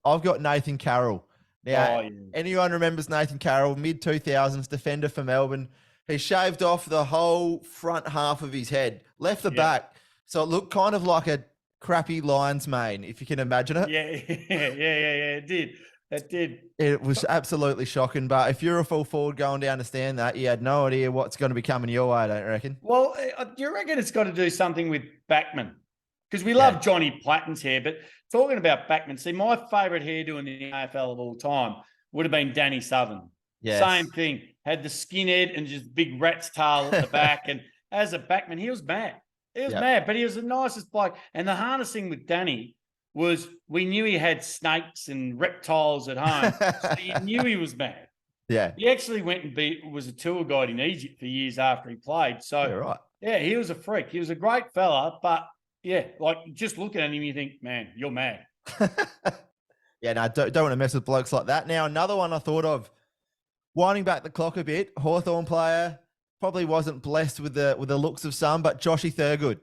I've got Nathan Carroll. Now, anyone remembers Nathan Carroll, mid-2000s, defender for Melbourne. He shaved off the whole front half of his head, left the back. So it looked kind of like a crappy lion's mane, if you can imagine it. Yeah, it did. It did. It was absolutely shocking. But if you're a full forward going down to stand that, you had no idea what's going to be coming your way, don't you reckon? Well, do you reckon it's got to do something with Backman? Because we love Johnny Platten's hair, but talking about Backman, see, my favourite hairdo in the AFL of all time would have been Danny Southern. Yes. Same thing. Had the skinhead and just big rat's tail at the back. And as a backman, he was mad. He was mad, but he was the nicest bloke. And the hardest thing with Danny was we knew he had snakes and reptiles at home. So you knew he was mad. Yeah. He actually went and was a tour guide in Egypt for years after he played. So, Yeah, right. yeah, he was a freak. He was a great fella, but, yeah, like just looking at him, you think, man, you're mad. Yeah, no, don't want to mess with blokes like that. Now, another one I thought of, winding back the clock a bit, Hawthorn player, probably wasn't blessed with the looks of some, but Joshy Thurgood.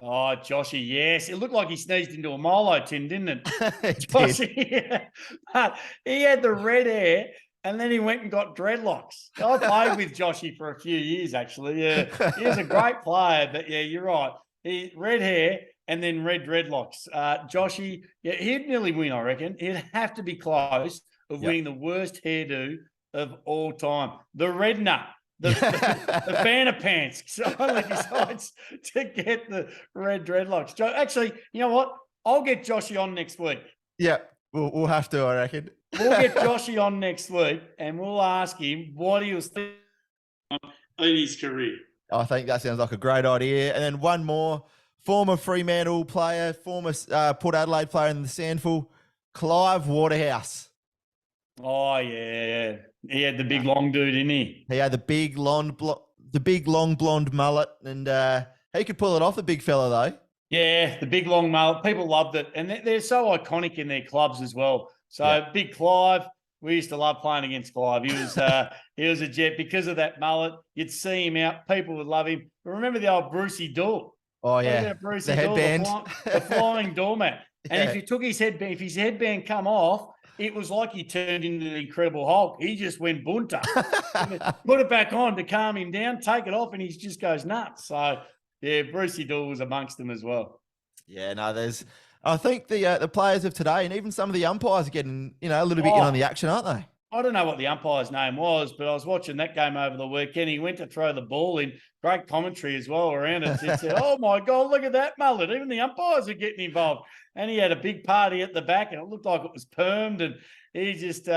Oh, Joshy, yes. It looked like he sneezed into a Milo tin, didn't it? It did. Joshy, yeah. But he had the red hair and then he went and got dreadlocks. I played with Joshy for a few years, actually. Yeah, he was a great player, but yeah, you're right. He red hair and then red dreadlocks. Joshy, yeah, he'd nearly win, I reckon. He'd have to be close of winning the worst hairdo of all time. The red nut. The banner pants. So only decides to get the red dreadlocks. Actually, you know what? I'll get Joshy on next week. Yeah, we'll have to, I reckon. We'll get Joshy on next week and we'll ask him what he was thinking in his career. I think that sounds like a great idea. And then one more, former Fremantle player, former Port Adelaide player in the Sandful, Clive Waterhouse. Oh, yeah. He had the big long dude, didn't he? He had the big long blonde mullet, and he could pull it off, the big fella, though. Yeah, the big long mullet. People loved it. And they're so iconic in their clubs as well. So Big Clive, we used to love playing against Clive. He was a jet because of that mullet. You'd see him out. People would love him. But remember the old Brucey Door? Oh, yeah. Brucey the headband. The flying doormat. And if he took his headband, if his headband come off, it was like he turned into the Incredible Hulk. He just went bunter. Put it back on to calm him down, take it off, and he just goes nuts. So, yeah, Brucey Dool was amongst them as well. Yeah, no, I think the players of today and even some of the umpires are getting, a little bit in on the action, aren't they? I don't know what the umpire's name was, but I was watching that game over the weekend. He went to throw the ball in. Great commentary as well around it. He said, oh, my God, look at that mullet. Even the umpires are getting involved. And he had a big party at the back, and it looked like it was permed. And he just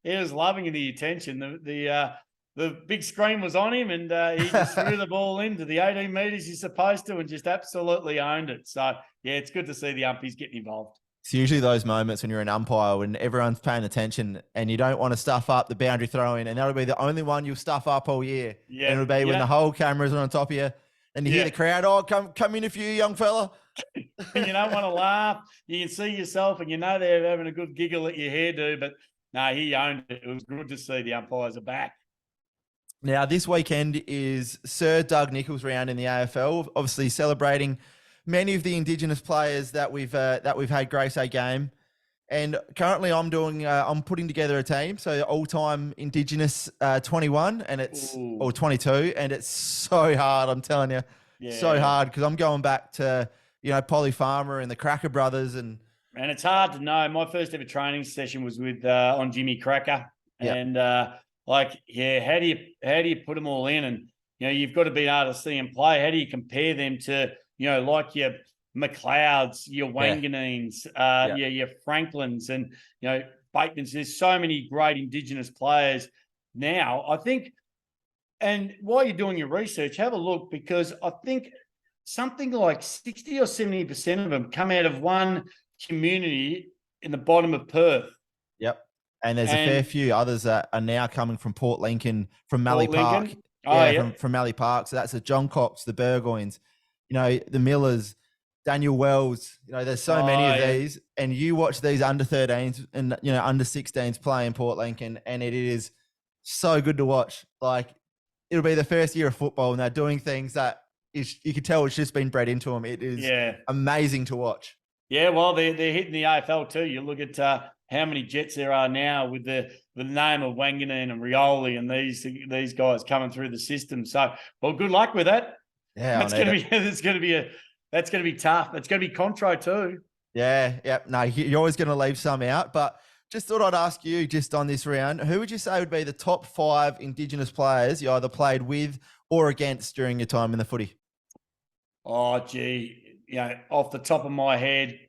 he was loving the attention. The big screen was on him, and he just threw the ball into the 18 metres he's supposed to and just absolutely owned it. So, yeah, it's good to see the umpies getting involved. It's usually those moments when you're an umpire when everyone's paying attention and you don't want to stuff up the boundary throw-in, and that'll be the only one you'll stuff up all year. Yeah, and it'll be when the whole cameras are on top of you, and you hear the crowd, oh, come in a few, young fella. And you don't want to laugh. You can see yourself, and you know they're having a good giggle at your hairdo, but no, he owned it. It was good to see the umpires are back. Now, this weekend is Sir Doug Nicholls round in the AFL, obviously celebrating many of the Indigenous players that we've had grace a game, and currently I'm putting together a team, so all-time Indigenous 21 and or 22, and it's so hard. I'm telling you, so hard because I'm going back to Polly Farmer and the Cracker brothers, and it's hard to know. My first ever training session was with on Jimmy Cracker, and how do you put them all in, and you've got to be able to see them play. How do you compare them to like your McLeods, your Wanganines, your Franklins, and Batemans? There's so many great Indigenous players now, I think. And while you're doing your research, have a look, because I think something like 60 or 70% of them come out of one community in the bottom of Perth. Yep. And there's a fair few others that are now coming from Port Lincoln, from Mallee Park. From Mallee Park. So that's the John Cox, the Burgoynes, the Millers, Daniel Wells. There's so many of these. And you watch these under 13s and, under 16s play in Port Lincoln, and it is so good to watch. Like, it'll be the first year of football, and they're doing things that you can tell it's just been bred into them. It is amazing to watch. Yeah, well, they're hitting the AFL too. You look at how many Jets there are now with the name of Wanganeen and Rioli and these guys coming through the system. So, well, good luck with that. Yeah, that's going to be tough. It's going to be Contro too. Yeah. No, you're always going to leave some out, but just thought I'd ask you, just on this round, who would you say would be the top 5 Indigenous players you either played with or against during your time in the footy? Oh, gee, off the top of my head,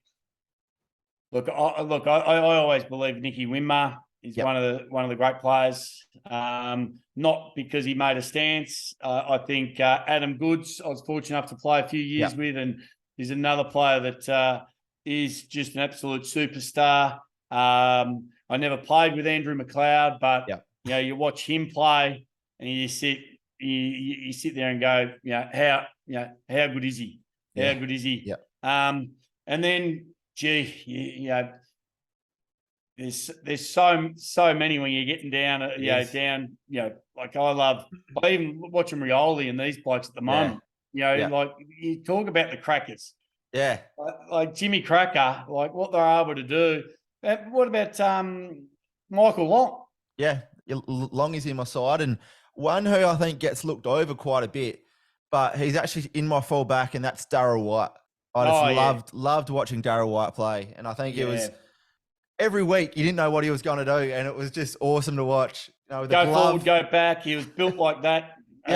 I always believe Nicky Winmar is one of the great players. Not because he made a stance. I think Adam Goods, I was fortunate enough to play a few years with, and he's another player that is just an absolute superstar. I never played with Andrew McLeod, but you watch him play and you sit there and go, how good is he? How good is he? Yeah. And then, there's so many when you're getting down, like I even watching Rioli and these blokes at the moment. Like you talk about the crackers. Yeah. Like Jimmy Cracker, like what they're able to do. What about Michael Long? Yeah, Long is in my side, and one who I think gets looked over quite a bit, but he's actually in my fullback, and that's Darryl White. I just loved watching Darryl White play, and I think it was every week you didn't know what he was going to do, and it was just awesome to watch. Go forward, go back. He was built like that. He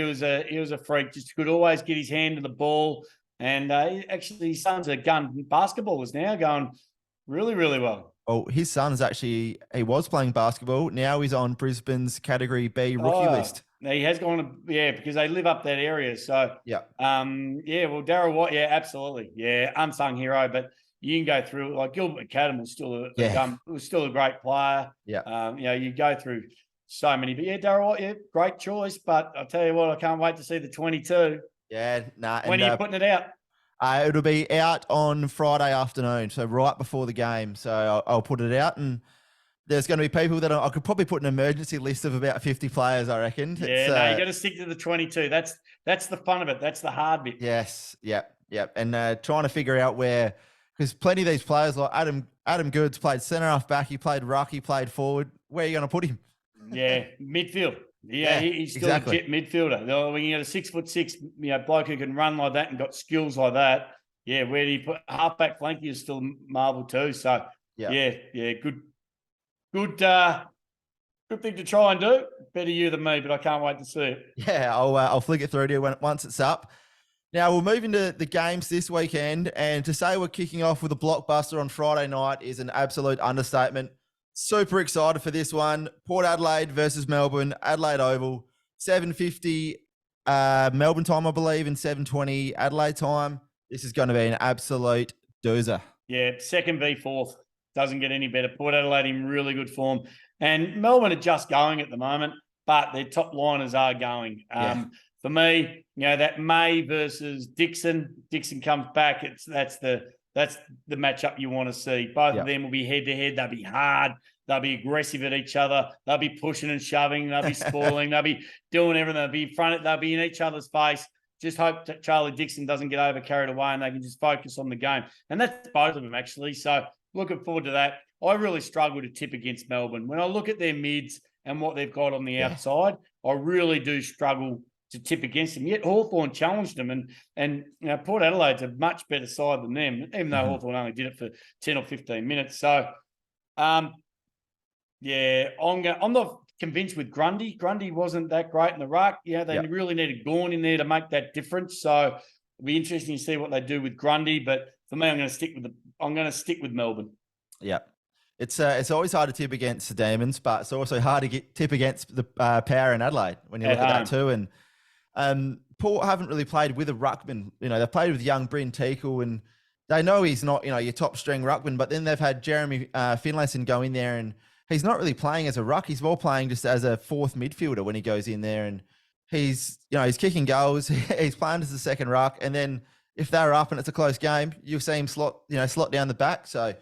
was a freak. Just could always get his hand to the ball, and actually his son's a gun basketballers now, going really, really well. Oh, his son's actually, he was playing basketball. Now he's on Brisbane's Category B rookie list. He has gone, because they live up that area. So, well, Darryl White, absolutely. Yeah, unsung hero, but you can go through it. Like Gilbert McAdam was still a great player. Yeah. You go through so many. But, Darryl White, great choice. But I'll tell you what, I can't wait to see the 22. Yeah, When are you putting it out? It'll be out on Friday afternoon, so right before the game. So I'll put it out, and there's going to be people that I could probably put an emergency list of about 50 players, I reckon. You got to stick to the 22. That's the fun of it. That's the hard bit. Yes, yep. And trying to figure out where, because plenty of these players like Adam Goods played centre half back, he played ruck, he played forward. Where are you going to put him? Midfield. He's still a jet midfielder. When you got a 6'6", bloke who can run like that and got skills like that, where do you put halfback flanker is still marvel too. So good thing to try and do. Better you than me, but I can't wait to see it. Yeah, I'll flick it through to you once it's up. Now we'll move into the games this weekend, and to say we're kicking off with a blockbuster on Friday night is an absolute understatement. Super excited for this one. Port Adelaide versus Melbourne, Adelaide Oval, 7:50 Melbourne time, I believe, and 7:20 Adelaide time. This is going to be an absolute doozer. Yeah, second v fourth. Doesn't get any better. Port Adelaide in really good form. And Melbourne are just going at the moment, but their top liners are going. For me, that May versus Dixon. Dixon comes back. That's the matchup you want to see. Both of them will be head-to-head. They'll be hard. They'll be aggressive at each other. They'll be pushing and shoving. They'll be spoiling. They'll be doing everything. They'll be in front. They'll be in each other's face. Just hope that Charlie Dixon doesn't get over carried away and they can just focus on the game. And that's both of them, actually. So looking forward to that. I really struggle to tip against Melbourne. When I look at their mids and what they've got on the outside, I really do struggle to tip against them. Yet Hawthorn challenged them, and Port Adelaide's a much better side than them, even though Hawthorn only did it for 10 or 15 minutes. So, I'm not convinced with Grundy. Grundy wasn't that great in the ruck. They really needed Gawn in there to make that difference. So it'll be interesting to see what they do with Grundy. But for me, I'm going to stick with Melbourne. Yeah. It's always hard to tip against the Demons, but it's also hard to tip against the Power in Adelaide when you look at that too. And Port haven't really played with a ruckman. They've played with young Bryn Teakle, and they know he's not, your top string ruckman, but then they've had Jeremy Finlayson go in there, and he's not really playing as a ruck. He's more playing just as a fourth midfielder when he goes in there, and he's kicking goals. He's playing as the second ruck. And then if they're up and it's a close game, you'll see him slot down the back. So,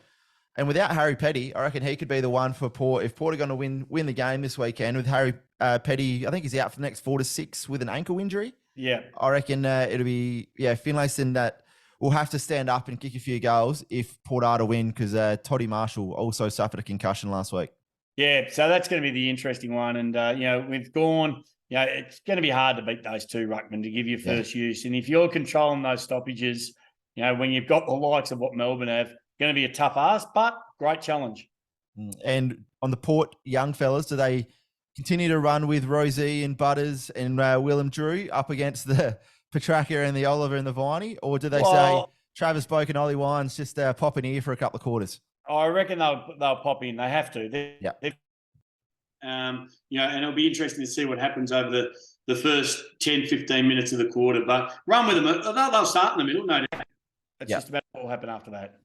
and without Harry Petty, I reckon he could be the one for Port. If Port are going to win the game this weekend with Harry Petty, I think he's out for the next 4 to 6 with an ankle injury. Yeah. I reckon it'll be, Finlayson that will have to stand up and kick a few goals if Port are to win, because Toddy Marshall also suffered a concussion last week. Yeah, so that's going to be the interesting one. And, with Gawn, it's going to be hard to beat those two ruckmen to give you first use. And if you're controlling those stoppages, when you've got the likes of what Melbourne have, going to be a tough ask, but great challenge. And on the Port young fellas, do they continue to run with Rosie and Butters and Willem Drew up against the Petrarca and the Oliver and the Viney? Or do they say Travis Boak and Ollie Wines just pop in here for a couple of quarters? I reckon they'll pop in. They have to. And it'll be interesting to see what happens over the first 10, 15 minutes of the quarter. But run with them. They'll start in the middle, no doubt. That's Yeah. just about what will happen after that.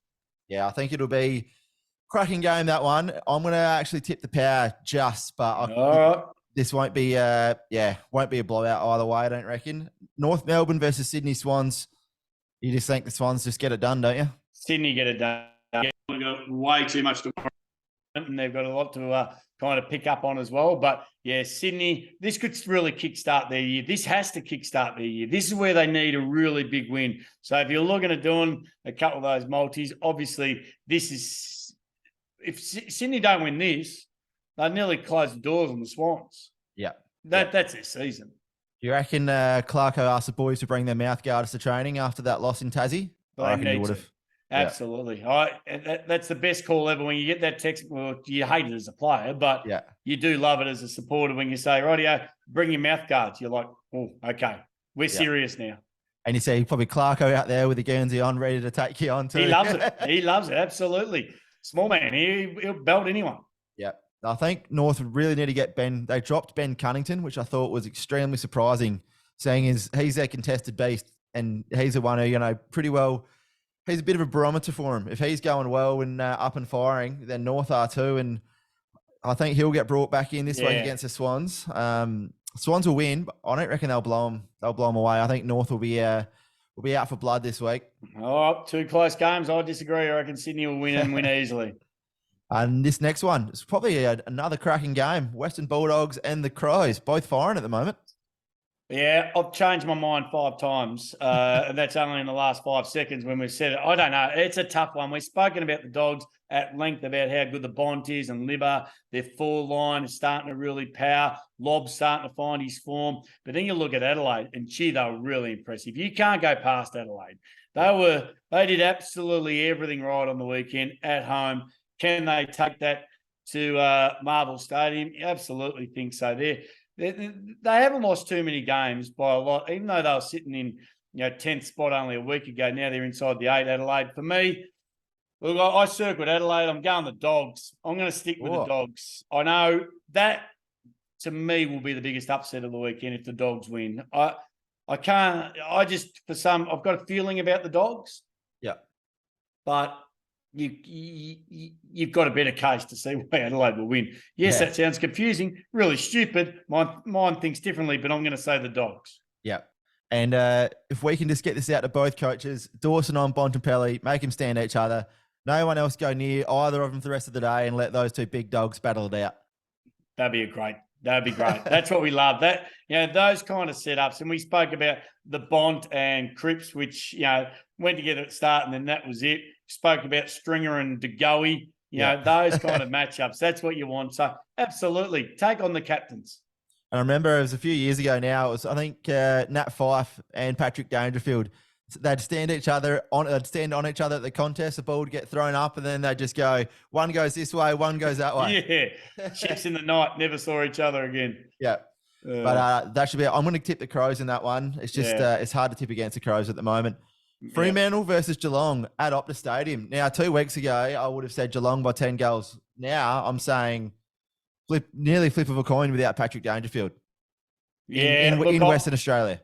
Yeah, I think it'll be cracking game, that one. I'm going to actually tip the Power but All right. this won't be won't be a blowout either way, I don't reckon. North Melbourne versus Sydney Swans. You just think the Swans just get it done, don't you? Sydney get it done. Yeah, they've got way too much to worry about, and they've got a lot to kind of pick up on as well. But yeah, Sydney, this could really kickstart their year. This has to kickstart their year. This is where they need a really big win. So if you're looking at doing a couple of those multis, obviously this is, if Sydney don't win this, they'll nearly close the doors on the Swans. Yeah. That's their season. Do you reckon Clarko asked the boys to bring their mouth guards to training after that loss in Tassie? I reckon he would have. Absolutely. That's the best call ever when you get that text. Well, you hate it as a player, but you do love it as a supporter when you say, rightio, bring your mouth guards. You're like, oh, okay, we're serious now. And you see probably Clarko out there with the Guernsey on, ready to take you on too. He loves it. He loves it. Absolutely. Small man. He'll belt anyone. Yeah. I think North really need to get Ben. They dropped Ben Cunnington, which I thought was extremely surprising, seeing as he's their contested beast and he's the one who, pretty well, he's a bit of a barometer for him. If he's going well and up and firing, then North are too. And I think he'll get brought back in this week against the Swans. Swans will win, but I don't reckon they'll blow them. They'll blow them away. I think North will be out for blood this week. Oh, 2 close games. I disagree. I reckon Sydney will win and win easily. And this next one is probably another cracking game. Western Bulldogs and the Crows, both firing at the moment. Yeah, I've changed my mind 5 times. And that's only in the last 5 seconds when we've said it. I don't know. It's a tough one. We've spoken about the Dogs at length about how good the Bont is and Libba. Their full line is starting to really power. Lob's starting to find his form. But then you look at Adelaide and, gee, they were really impressive. You can't go past Adelaide. They did absolutely everything right on the weekend at home. Can they take that to Marvel Stadium? Absolutely think so. They haven't lost too many games by a lot, even though they were sitting in 10th spot only a week ago. Now they're inside the 8. Adelaide. For me, look, I circled Adelaide. I'm going the Dogs. I'm going to stick with the Dogs. I know that, to me, will be the biggest upset of the weekend if the Dogs win. I've got a feeling about the Dogs. Yeah. But you've got a better case to see why Adelaide will win. Yes, that sounds confusing, really stupid. Mine thinks differently, but I'm going to say the Dogs. Yeah. And if we can just get this out to both coaches, Dawson on Bontempelli, make them stand each other. No one else go near either of them for the rest of the day and let those 2 big dogs battle it out. That'd be great. That's what we love. That, those kind of setups. And we spoke about the Bont and Cripps, which, went together at start and then that was it. Spoke about Stringer and DeGoey, those kind of matchups. That's what you want. So absolutely, take on the captains. And I remember it was a few years ago now. It was, I think, Nat Fyfe and Patrick Dangerfield. They'd stand on each other at the contest. The ball would get thrown up, and then they'd just go, one goes this way, one goes that way. Yeah, chips in the night, never saw each other again. Yeah. But that should be. I'm going to tip the Crows in that one. It's just it's hard to tip against the Crows at the moment. Fremantle versus Geelong at Optus Stadium. Now, 2 weeks ago, I would have said Geelong by 10 goals. Now, I'm saying nearly flip of a coin without Patrick Dangerfield. In Western Australia.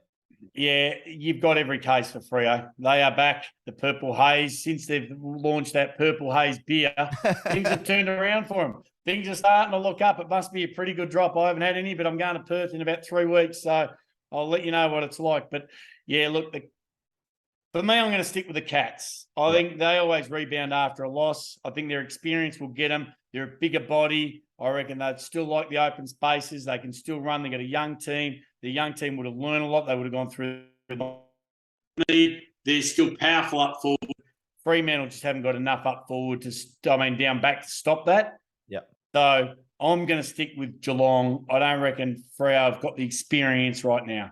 Yeah, you've got every case for Freo. They are back. The Purple Haze, since they've launched that Purple Haze beer, things have turned around for them. Things are starting to look up. It must be a pretty good drop. I haven't had any, but I'm going to Perth in about 3 weeks, so I'll let you know what it's like. But, yeah, look, for me, I'm going to stick with the Cats. I think they always rebound after a loss. I think their experience will get them. They're a bigger body. I reckon they'd still like the open spaces. They can still run. They've got a young team. The young team would have learned a lot. They would have gone through. They're still powerful up forward. Fremantle just haven't got enough up forward down back to stop that. Yep. So I'm going to stick with Geelong. I don't reckon Freo have got the experience right now.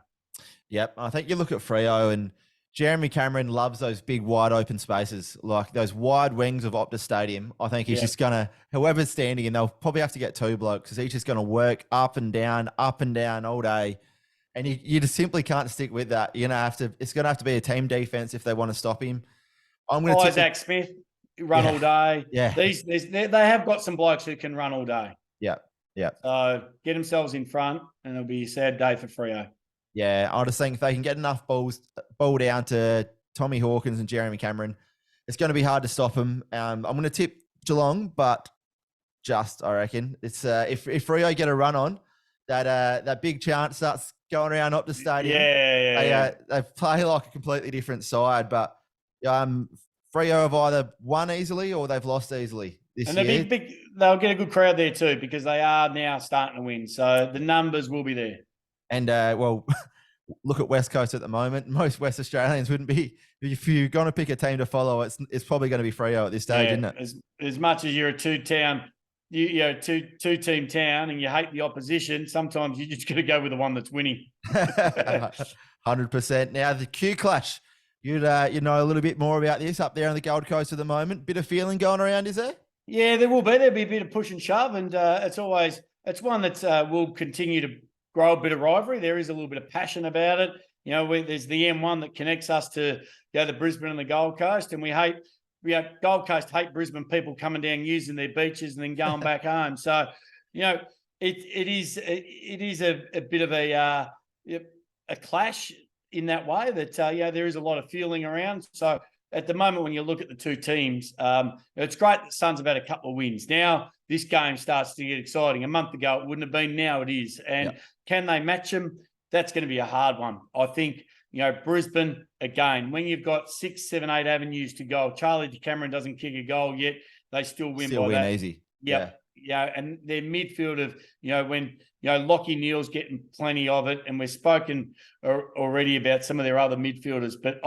Yep. I think you look at Freo and Jeremy Cameron loves those big, wide open spaces, like those wide wings of Optus Stadium. I think he's just going to, whoever's standing in, they'll probably have to get 2 blokes because he's just going to work up and down all day. And you just simply can't stick with that. You're gonna have to. It's going to have to be a team defense if they want to stop him. I'm going to Isaac Smith run all day. Yeah, they have got some blokes who can run all day. Yeah. So get themselves in front, and it'll be a sad day for Freo. Yeah, I just think if they can get enough ball down to Tommy Hawkins and Jeremy Cameron. It's going to be hard to stop them. I'm going to tip Geelong, but I reckon it's if Freo get a run on, that big chant starts going around Optus Stadium. They play like a completely different side, but Freo have either won easily or they've lost easily this year. They'll get a good crowd there too, because they are now starting to win. So the numbers will be there. And look at West Coast at the moment. Most West Australians wouldn't be. If you're going to pick a team to follow, it's probably going to be Freo at this stage, isn't it? As much as you're a two-team town and you hate the opposition, sometimes you just got to go with the one that's winning. 100%. Now the Q Clash, you know a little bit more about this up there on the Gold Coast at the moment. Bit of feeling going around, is there? Yeah, there will be. There'll be a bit of push and shove, and it's one that will continue to grow a bit of rivalry. There is a little bit of passion about it. There's the M1 that connects us to the Brisbane and the Gold Coast, and Gold Coast hate Brisbane people coming down using their beaches and then going back home. So, it is a bit of a clash in that way that there is a lot of feeling around. So at the moment, when you look at the two teams, it's great that Suns have had a couple of wins. Now this game starts to get exciting. A month ago it wouldn't have been. Now it is. And Can they match them? That's going to be a hard one. I think. Brisbane, again, when you've got 6, 7, 8 avenues to go, Charlie Cameron doesn't kick a goal yet, they still win by that. Easy. Yep. Yeah. And their midfield of, when, Lockie Neal's getting plenty of it, and we've spoken already about some of their other midfielders, but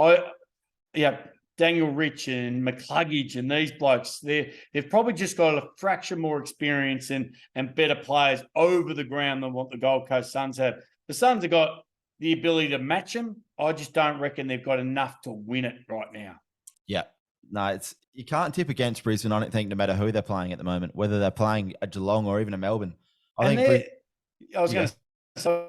Daniel Rich and McCluggage and these blokes, they've probably just got a fraction more experience and better players over the ground than what the Gold Coast Suns have. The Suns have got the ability to match them. I just don't reckon they've got enough to win it right now. Yeah. No, you can't tip against Brisbane, I don't think, no matter who they're playing at the moment, whether they're playing a Geelong or even a Melbourne. I was going to say,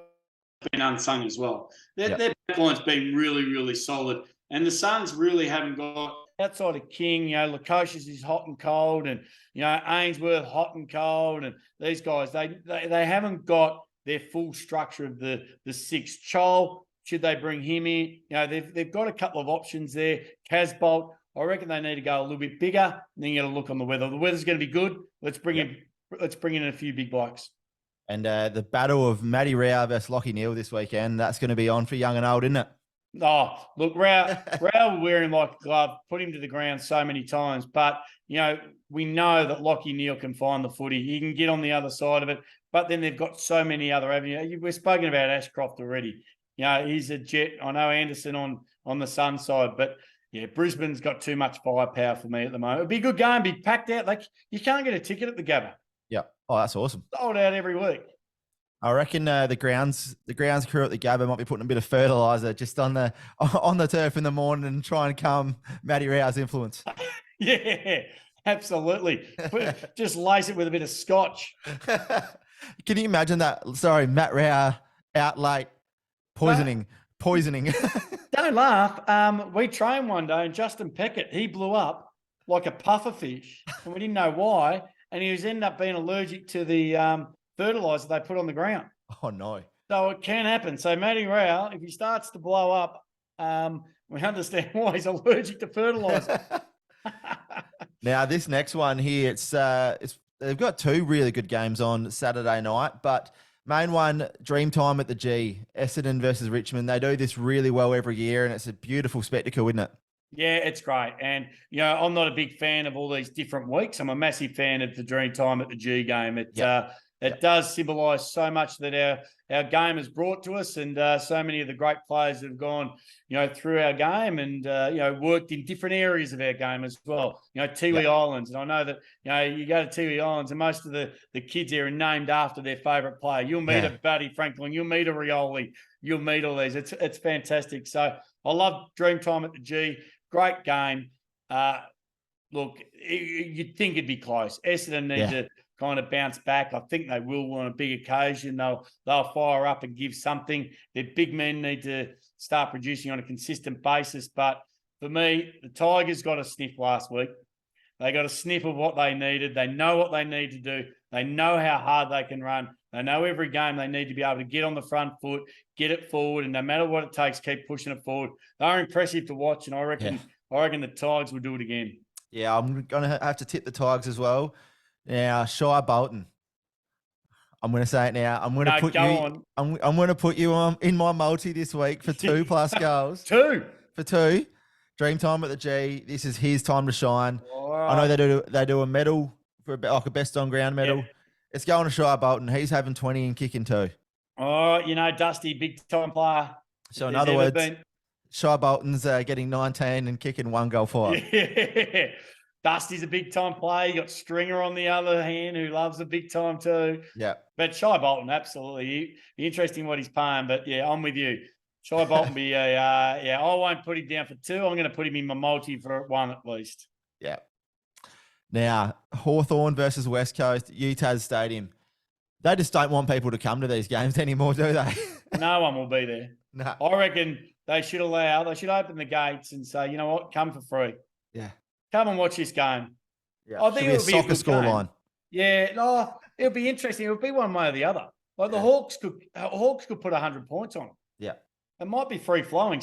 been unsung as well. Their backline's been really, really solid. And the Suns really haven't got, outside of King, Lukosius is hot and cold, and, Ainsworth hot and cold, and these guys, they haven't got their full structure of the six. Chol, should they bring him in? They've got a couple of options there. Casbolt, I reckon they need to go a little bit bigger. And then you got to look on the weather. The weather's going to be good. Let's bring in a few big blokes. And the battle of Matty Rao versus Lockie Neal this weekend, that's going to be on for young and old, isn't it? Oh, look, Rao will wear him like a glove, put him to the ground so many times. But, we know that Lockie Neal can find the footy. He can get on the other side of it. But then they've got so many other avenues. We've spoken about Ashcroft already. He's a jet. I know Anderson on the Sun side. But, Brisbane's got too much firepower for me at the moment. It'd be a good game, be packed out. Like, you can't get a ticket at the Gabba. Yeah. Oh, that's awesome. Sold out every week. I reckon the grounds crew at the Gabba might be putting a bit of fertiliser just on the turf in the morning and try and calm Matty Rao's influence. Yeah, absolutely. Just lace it with a bit of scotch. Can you imagine that? Sorry, Matt Rao out late, poisoning. Don't laugh. We trained one day, and Justin Peckett, he blew up like a pufferfish, and we didn't know why, and he was ended up being allergic to the fertilizer they put on the ground. Oh no! So it can happen. So Matty Rao, if he starts to blow up, we understand why he's allergic to fertilizer. Now this next one here, it's they've got two really good games on Saturday night, but main one, Dreamtime at the G, Essendon versus Richmond. They do this really well every year, and it's a beautiful spectacle, isn't it? Yeah, it's great. And, I'm not a big fan of all these different weeks. I'm a massive fan of the Dreamtime at the G game. It does symbolise so much that our game has brought to us, and so many of the great players that have gone, through our game and, worked in different areas of our game as well. Tiwi Islands. And I know that, you go to Tiwi Islands and most of the kids there are named after their favourite player. You'll meet a Buddy Franklin, you'll meet a Rioli, you'll meet all these. It's fantastic. So I love Dreamtime at the G. Great game. Look, you'd think it'd be close. Essendon need to kind of bounce back. I think they will on a big occasion. They'll fire up and give something. Their big men need to start producing on a consistent basis. But for me, the Tigers got a sniff last week. They got a sniff of what they needed. They know what they need to do. They know how hard they can run. They know every game they need to be able to get on the front foot, get it forward, and no matter what it takes, keep pushing it forward. They're impressive to watch, and I reckon the Tigers will do it again. Yeah, I'm going to have to tip the Tigers as well. Now, Shai Bolton. I'm going to say it now. I'm going to put you. I'm going to put you on in my multi this week for 2+ goals. 2 for 2. Dream time at the G. This is his time to shine. Right. I know they do a medal for like a best on ground medal. Yep. It's going to Shai Bolton. He's having 20 and kicking 2. Oh, Dusty, big time player. So in other words, Shai Bolton's getting 19 and kicking 1 goal 5. Yeah. Dusty's a big time player. You got Stringer on the other hand, who loves the big time too. Yeah. But Shai Bolton, absolutely. Interesting what he's paying. But yeah, I'm with you. Shai Bolton be I won't put him down for 2. I'm going to put him in my multi for 1 at least. Yeah. Now, Hawthorn versus West Coast, UTAS Stadium. They just don't want people to come to these games anymore, do they? No one will be there. No. I reckon they should open the gates and say, you know what, come for free. Yeah. Come and watch this game. Yeah. I think it'll be a soccer scoreline. Yeah, no, it'll be interesting. It'll be one way or the other. Like the Hawks could put 100 points on it. Yeah. It might be free flowing.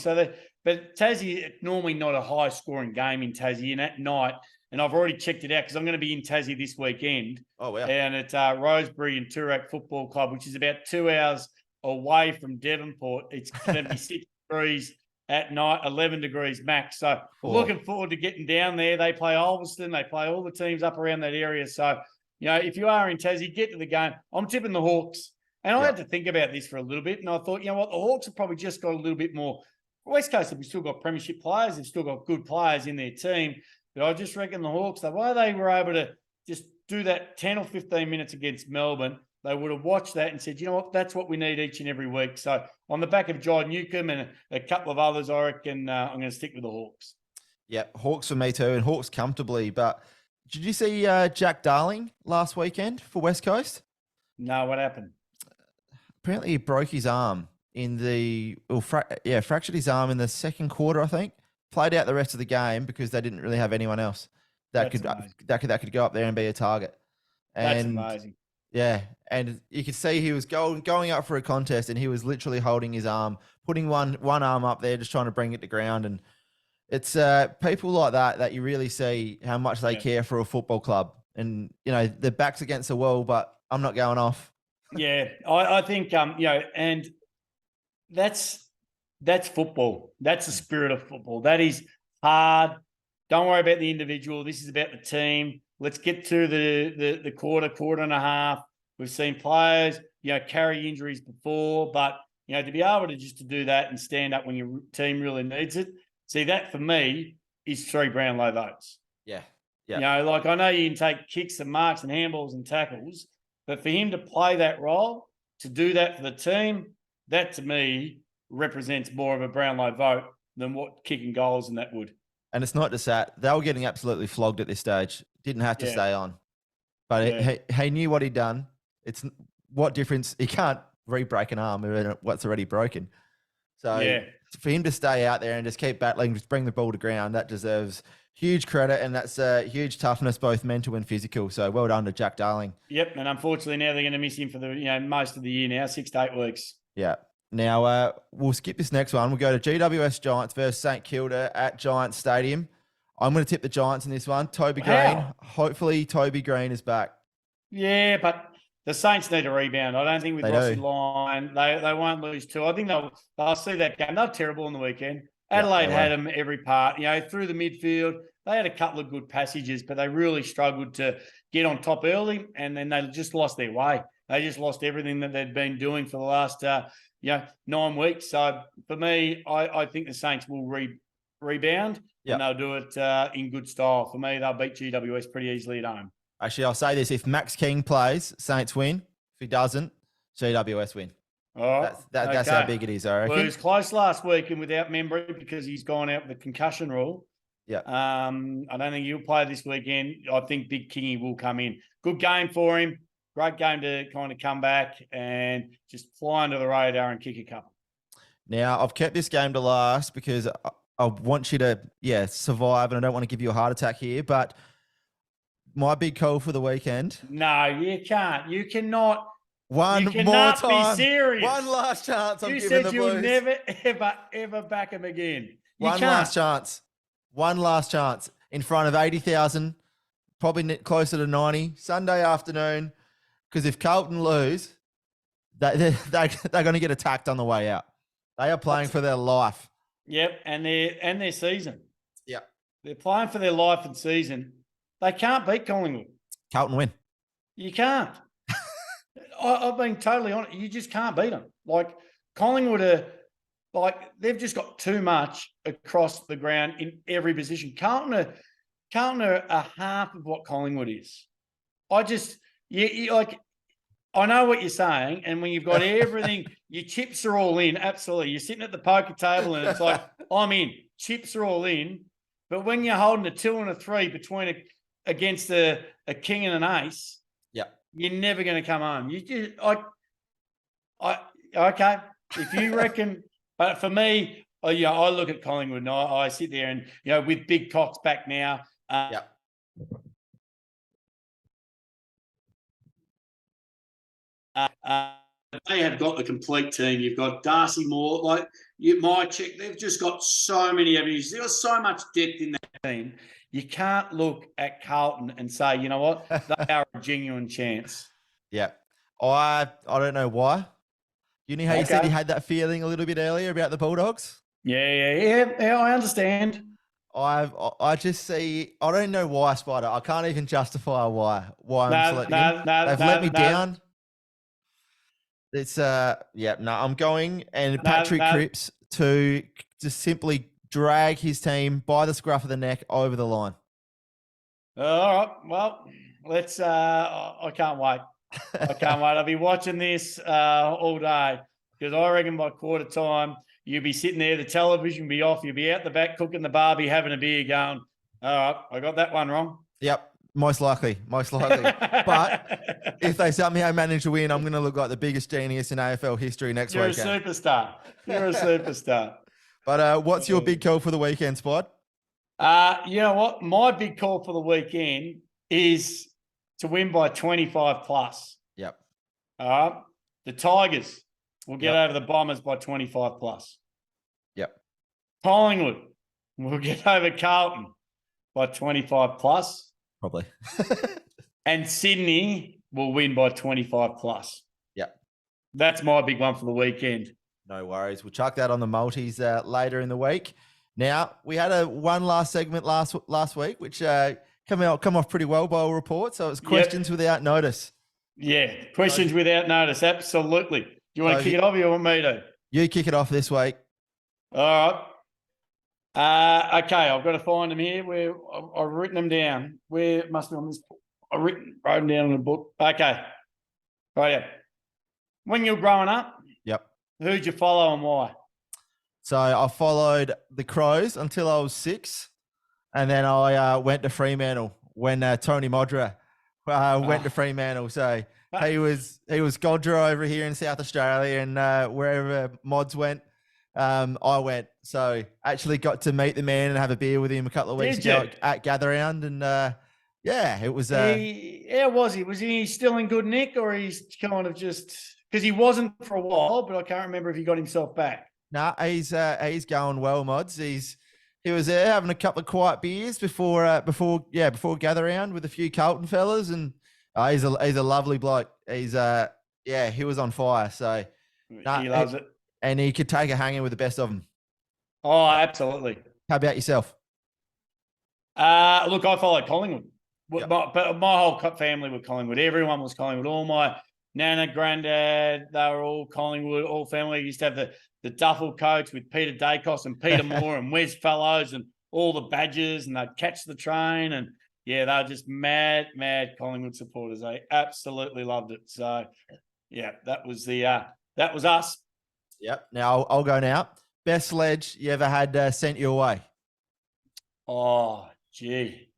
But Tassie, normally not a high scoring game in Tassie, and at night, and I've already checked it out because I'm going to be in Tassie this weekend. Oh, wow. And it's Rosebery and Toorak Football Club, which is about 2 hours away from Devonport. It's going to be 6 degrees at night, 11 degrees max. So looking forward to getting down there. They play Ulverston. They play all the teams up around that area. So, if you are in Tassie, get to the game. I'm tipping the Hawks. And I had to think about this for a little bit. And I thought, you know what, the Hawks have probably just got a little bit more. West Coast have still got premiership players. They've still got good players in their team. But I just reckon the Hawks, the way they were able to just do that 10 or 15 minutes against Melbourne, they would have watched that and said, you know what, that's what we need each and every week. So on the back of John Newcomb and a couple of others, I reckon I'm going to stick with the Hawks. Yeah, Hawks for me too, and Hawks comfortably. But did you see Jack Darling last weekend for West Coast? No, what happened? Apparently he broke his arm fractured his arm in the second quarter, I think. Played out the rest of the game because they didn't really have anyone else that could go up there and be a target. And that's amazing. Yeah, and you could see he was going up for a contest, and he was literally holding his arm, putting one arm up there, just trying to bring it to ground. And it's people like that you really see how much they care for a football club. And their back's against the wall, but I'm not going off. Yeah, I think and that's football. That's the spirit of football. That is hard. Don't worry about the individual. This is about the team. Let's get to the quarter and a half. We've seen players, carry injuries before, but to be able to just to do that and stand up when your team really needs it. See, that for me is 3 Brownlow votes. Yeah. I know you can take kicks and marks and handballs and tackles, but for him to play that role, to do that for the team, that to me represents more of a Brownlow vote than what kicking goals and that would. And it's not just that. They were getting absolutely flogged at this stage. Didn't have to stay on. But he knew what he'd done. It's what difference. He can't re-break an arm what's already broken. So for him to stay out there and just keep battling, just bring the ball to ground, that deserves huge credit, and that's huge toughness, both mental and physical. So well done to Jack Darling. Yep, and unfortunately now they're going to miss him for the most of the year now, 6 to 8 weeks. Yeah. Now we'll skip this next one. We'll go to GWS Giants versus St Kilda at Giants Stadium. I'm going to tip the Giants in this one. Toby Green. Hopefully Toby Green is back. Yeah, but the Saints need a rebound. I don't think with Rossi Line, they won't lose 2. I think they'll see that game. They're terrible on the weekend. Adelaide had them every part, through the midfield. They had a couple of good passages, but they really struggled to get on top early, and then they just lost their way. They just lost everything that they'd been doing for the last 9 weeks. So for me, I think the Saints will rebound, and they'll do it in good style. For me, they'll beat GWS pretty easily at home. Actually, I'll say this. If Max King plays, Saints win. If he doesn't, GWS win. Oh, that's how big it is, I reckon. Well, it was close last week and without Membry because he's gone out with the concussion rule. Yeah. I don't think he'll play this weekend. I think Big Kingy will come in. Good game for him. Great game to kind of come back and just fly under the radar and kick a couple. Now, I've kept this game to last because I want you to, survive, and I don't want to give you a heart attack here, but my big call for the weekend. No, you can't. You cannot One You more cannot time. be serious. One last chance. I'm You giving said the you'll Blues. never, ever back him again. You One can't. last chance. One last chance in front of 80,000, probably closer to 90, Sunday afternoon. Because if Carlton lose, they're going to get attacked on the way out. They are playing for their life. Yep, and their season. Yep. They're playing for their life and season. They can't beat Collingwood. Carlton win. You can't. I've been totally honest. You just can't beat them. Like Collingwood are, they've just got too much across the ground in every position. Carlton are a half of what Collingwood is. I know what you're saying, and when you've got everything, your chips are all in. Absolutely, you're sitting at the poker table, and it's like I'm in. Chips are all in, but when you're holding a 2 and a 3 against a king and an ace, you're never going to come home. Okay. If you reckon, but for me, I look at Collingwood and I sit there and, with Big Cox back now. They have got the complete team. You've got Darcy Moore, Mychek. They've just got so many avenues. They've got so much depth in that team. You can't look at Carlton and say, you know what, they are a genuine chance. Yeah. I don't know why. You know how you said you had that feeling a little bit earlier about the Bulldogs? Yeah, I understand. I just see, I don't know why, Spider. I can't even justify why I'm selecting them. They've let me down. It's I'm going and Patrick Cripps to just simply drag his team by the scruff of the neck over the line. All right. Well, let's I can't wait. I'll be watching this all day because I reckon by quarter time you'll be sitting there, the television will be off, you'll be out the back cooking the barbie, having a beer going, all right, I got that one wrong. Yep. Most likely. But if they somehow manage to win, I'm going to look like the biggest genius in AFL history next weekend. You're a superstar. But what's your big call for the weekend, Spot? You know what? My big call for the weekend is to win by 25 plus. Yep. All right. The Tigers will get over the Bombers by 25 plus. Yep. Collingwood will get over Carlton by 25 plus. Probably. And Sydney will win by 25 plus. Yep. That's my big one for the weekend. No worries. We'll chuck that on the multis later in the week. Now, we had one last segment last week, which come off pretty well by all reports. So it was questions without notice. Yeah, questions without notice. Absolutely. Do you want to kick it off or you want me to? You kick it off this week. All right. Okay, I've got to find them here. I've written them down. Where must be on this book? I wrote them down in the book. Okay. Right. Yeah. When you're growing up, who'd you follow and why? So I followed the Crows until I was 6, and then I went to Fremantle when Tony Modra went to Fremantle. So he was Godra over here in South Australia, and wherever Mods went, I went. So actually got to meet the man and have a beer with him a couple of weeks ago at Gather Round, and it was. How was he? Was he still in good nick, or he's kind of just because he wasn't for a while? But I can't remember if he got himself back. No, he's going well, Mods. He was there having a couple of quiet beers before Gather Round with a few Carlton fellas, and he's a lovely bloke. He's he was on fire. So he loves it, and he could take a hanging with the best of them. Oh, absolutely. How about yourself? Look, I followed Collingwood. But my whole family were Collingwood. Everyone was Collingwood. All my nana, granddad, they were all Collingwood. All family used to have the duffel coats with Peter Dacos and Peter Moore and Wes Fellows and all the badges, and they'd catch the train. And they were just mad Collingwood supporters. They absolutely loved it. So that was that was us. Yep. Now I'll go now. Best sledge you ever had sent your way? Oh, gee.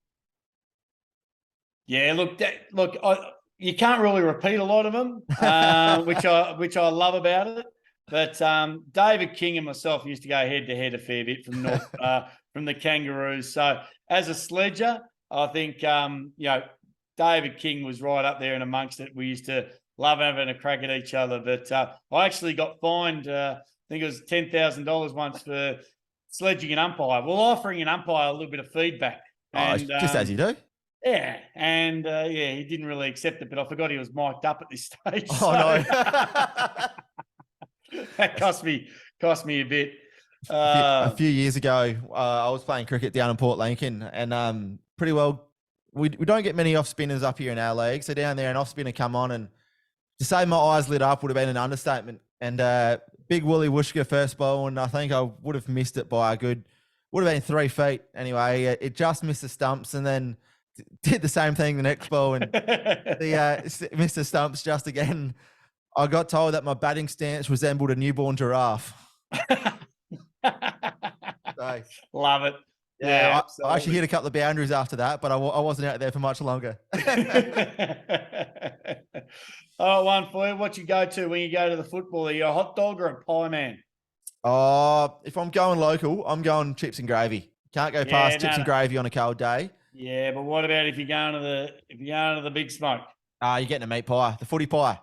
Yeah, look, you can't really repeat a lot of them, which I love about it. But David King and myself used to go head-to-head a fair bit from the Kangaroos. So as a sledger, I think David King was right up there and amongst it. We used to love having a crack at each other. But I actually got fined, I think it was $10,000 once for sledging an umpire. Well, offering an umpire a little bit of feedback. And, just as you do. Yeah, and he didn't really accept it, but I forgot he was mic'd up at this stage. Oh, so no. that cost me a bit. A few years ago, I was playing cricket down in Port Lincoln, and pretty well, we don't get many off spinners up here in our league. So down there, an off spinner come on, and to say my eyes lit up would have been an understatement. And big Wooly Wooshka first ball, and I think I would have missed it by would have been 3 feet. Anyway, it just missed the stumps, and then did the same thing the next ball, and missed the stumps just again. I got told that my batting stance resembled a newborn giraffe. So, love it. Yeah, I actually hit a couple of boundaries after that, but I wasn't out there for much longer. Oh, one for you. What you go to when you go to the football? Are you a hot dog or a pie man? If I'm going local, I'm going chips and gravy. Can't go past chips and gravy on a cold day. Yeah, but what about if you're going to the big smoke? You're getting a meat pie, the footy pie.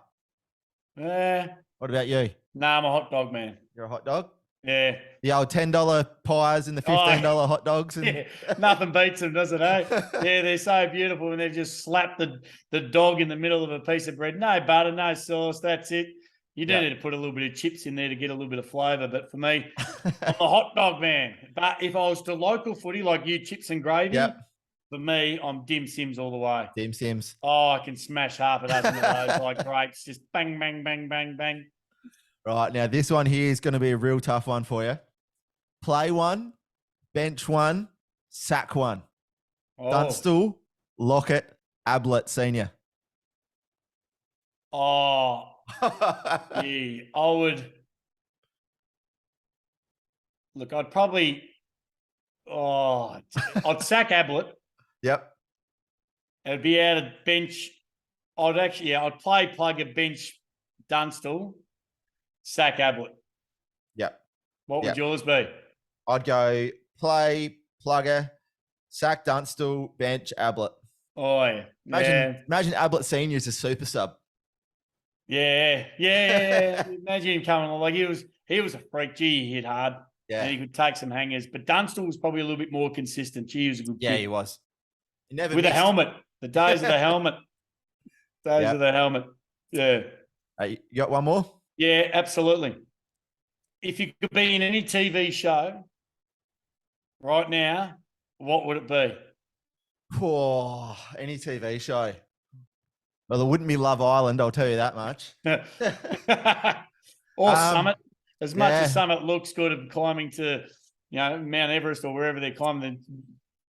What about you? Nah, I'm a hot dog man. You're a hot dog? Yeah. The old $10 pies and the $15 hot dogs. And... Yeah. Nothing beats them, does it, eh? Yeah, they're so beautiful when they've just slapped the dog in the middle of a piece of bread. No butter, no sauce, that's it. You do need to put a little bit of chips in there to get a little bit of flavour. But for me, I'm a hot dog man. But if I was to local footy like you, chips and gravy, for me, I'm dim sims all the way. Dim sims. Oh, I can smash half a dozen of those like grapes. Just bang, bang, bang, bang, bang. Right, now this one here is going to be a real tough one for you. Play one, bench one, sack one. Oh. Dunstall, Lockett, Ablett Senior. Oh, yeah, I would. Look, I'd probably. Oh, I'd sack Ablett. Yep. It'd be out of bench. I'd plug a bench Dunstall, sack Ablett. Yep. What would yours be? I'd go play, plugger, sack Dunstall, bench Ablett. Oh, yeah. Imagine Ablett Senior is a super sub. Yeah. Imagine him coming along. Like he was a freak. Gee, he hit hard. Yeah. And he could take some hangers. But Dunstall was probably a little bit more consistent. Gee, he was a good kid. He was. He never with missed. a helmet. The days of the helmet. Of the helmet. Yeah. You got one more? Yeah, absolutely. If you could be in any TV show right now, what would it be? Oh, any TV show. Well, there wouldn't be Love Island, I'll tell you that much. Or Summit. As much as Summit looks good at climbing to, Mount Everest or wherever they're climbing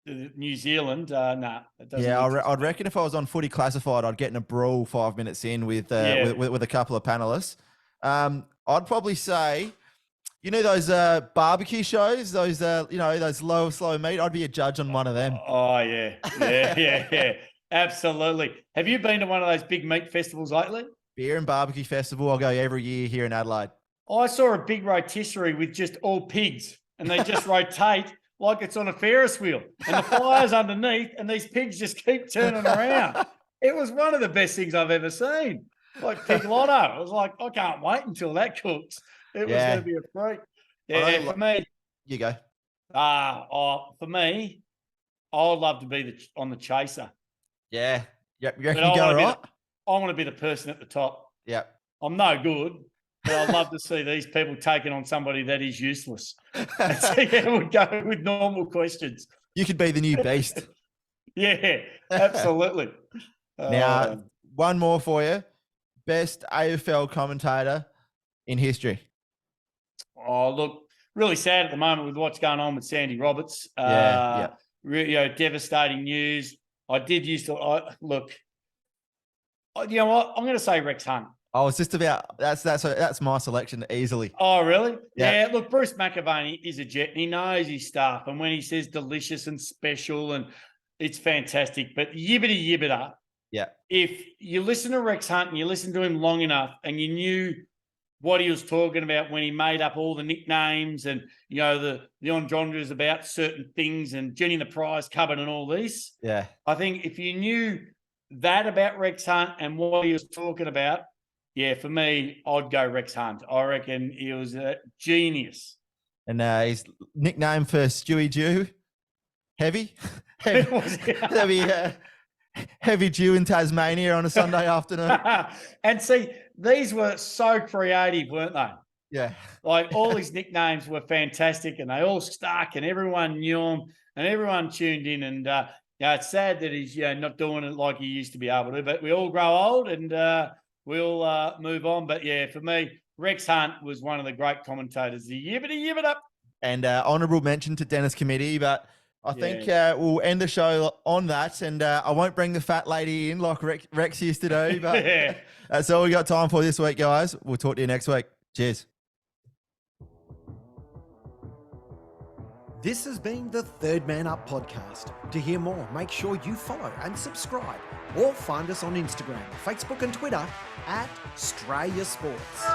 New Zealand, it doesn't. Yeah, I'd reckon if I was on Footy Classified, I'd get in a brawl 5 minutes in with a couple of panelists. I'd probably say, those barbecue shows, those those low slow meat. I'd be a judge on one of them. Oh yeah, absolutely. Have you been to one of those big meat festivals lately? Beer and Barbecue Festival. I'll go every year here in Adelaide. I saw a big rotisserie with just all pigs, and they just rotate like it's on a Ferris wheel, and the fire's underneath, and these pigs just keep turning around. It was one of the best things I've ever seen. Like Pig Lotto. I was like, I can't wait until that cooks. It was going to be a freak. Yeah, for me. You go. For me, I would love to be on the chaser. Yeah. Yep. You reckon you go right? I want to be the person at the top. Yep. I'm no good, but I'd love to see these people taking on somebody that is useless. And see how it would go with normal questions. You could be the new beast. Yeah, absolutely. Now, one more for you. Best AFL commentator in history. Oh, look, really sad at the moment with what's going on with Sandy Roberts. Devastating news. I did used to look. You know what? I'm going to say Rex Hunt. I was just about that's my selection easily. Oh, really? Yeah. Look, Bruce McAvaney is a jet, and he knows his stuff. And when he says delicious and special, and it's fantastic. But yibbity. Yeah. If you listen to Rex Hunt and you listen to him long enough, and you knew what he was talking about when he made up all the nicknames and the entendres about certain things and Jenny the prize cupboard and all this. Yeah. I think if you knew that about Rex Hunt and what he was talking about, yeah, for me, I'd go Rex Hunt. I reckon he was a genius. And his nickname for Stewie Dew, Heavy. Heavy Dew in Tasmania on a Sunday afternoon. And see, these were so creative, weren't they? Yeah. Like all his nicknames were fantastic and they all stuck and everyone knew him and everyone tuned in. And it's sad that he's not doing it like he used to be able to, but we all grow old and we'll move on. But yeah, for me, Rex Hunt was one of the great commentators. Yibbity up. And honourable mention to Dennis Committee, but I think we'll end the show on that. And I won't bring the fat lady in like Rex used to do. But that's all we got time for this week, guys. We'll talk to you next week. Cheers. This has been the Third Man Up podcast. To hear more, make sure you follow and subscribe or find us on Instagram, Facebook and Twitter @Australia Sports.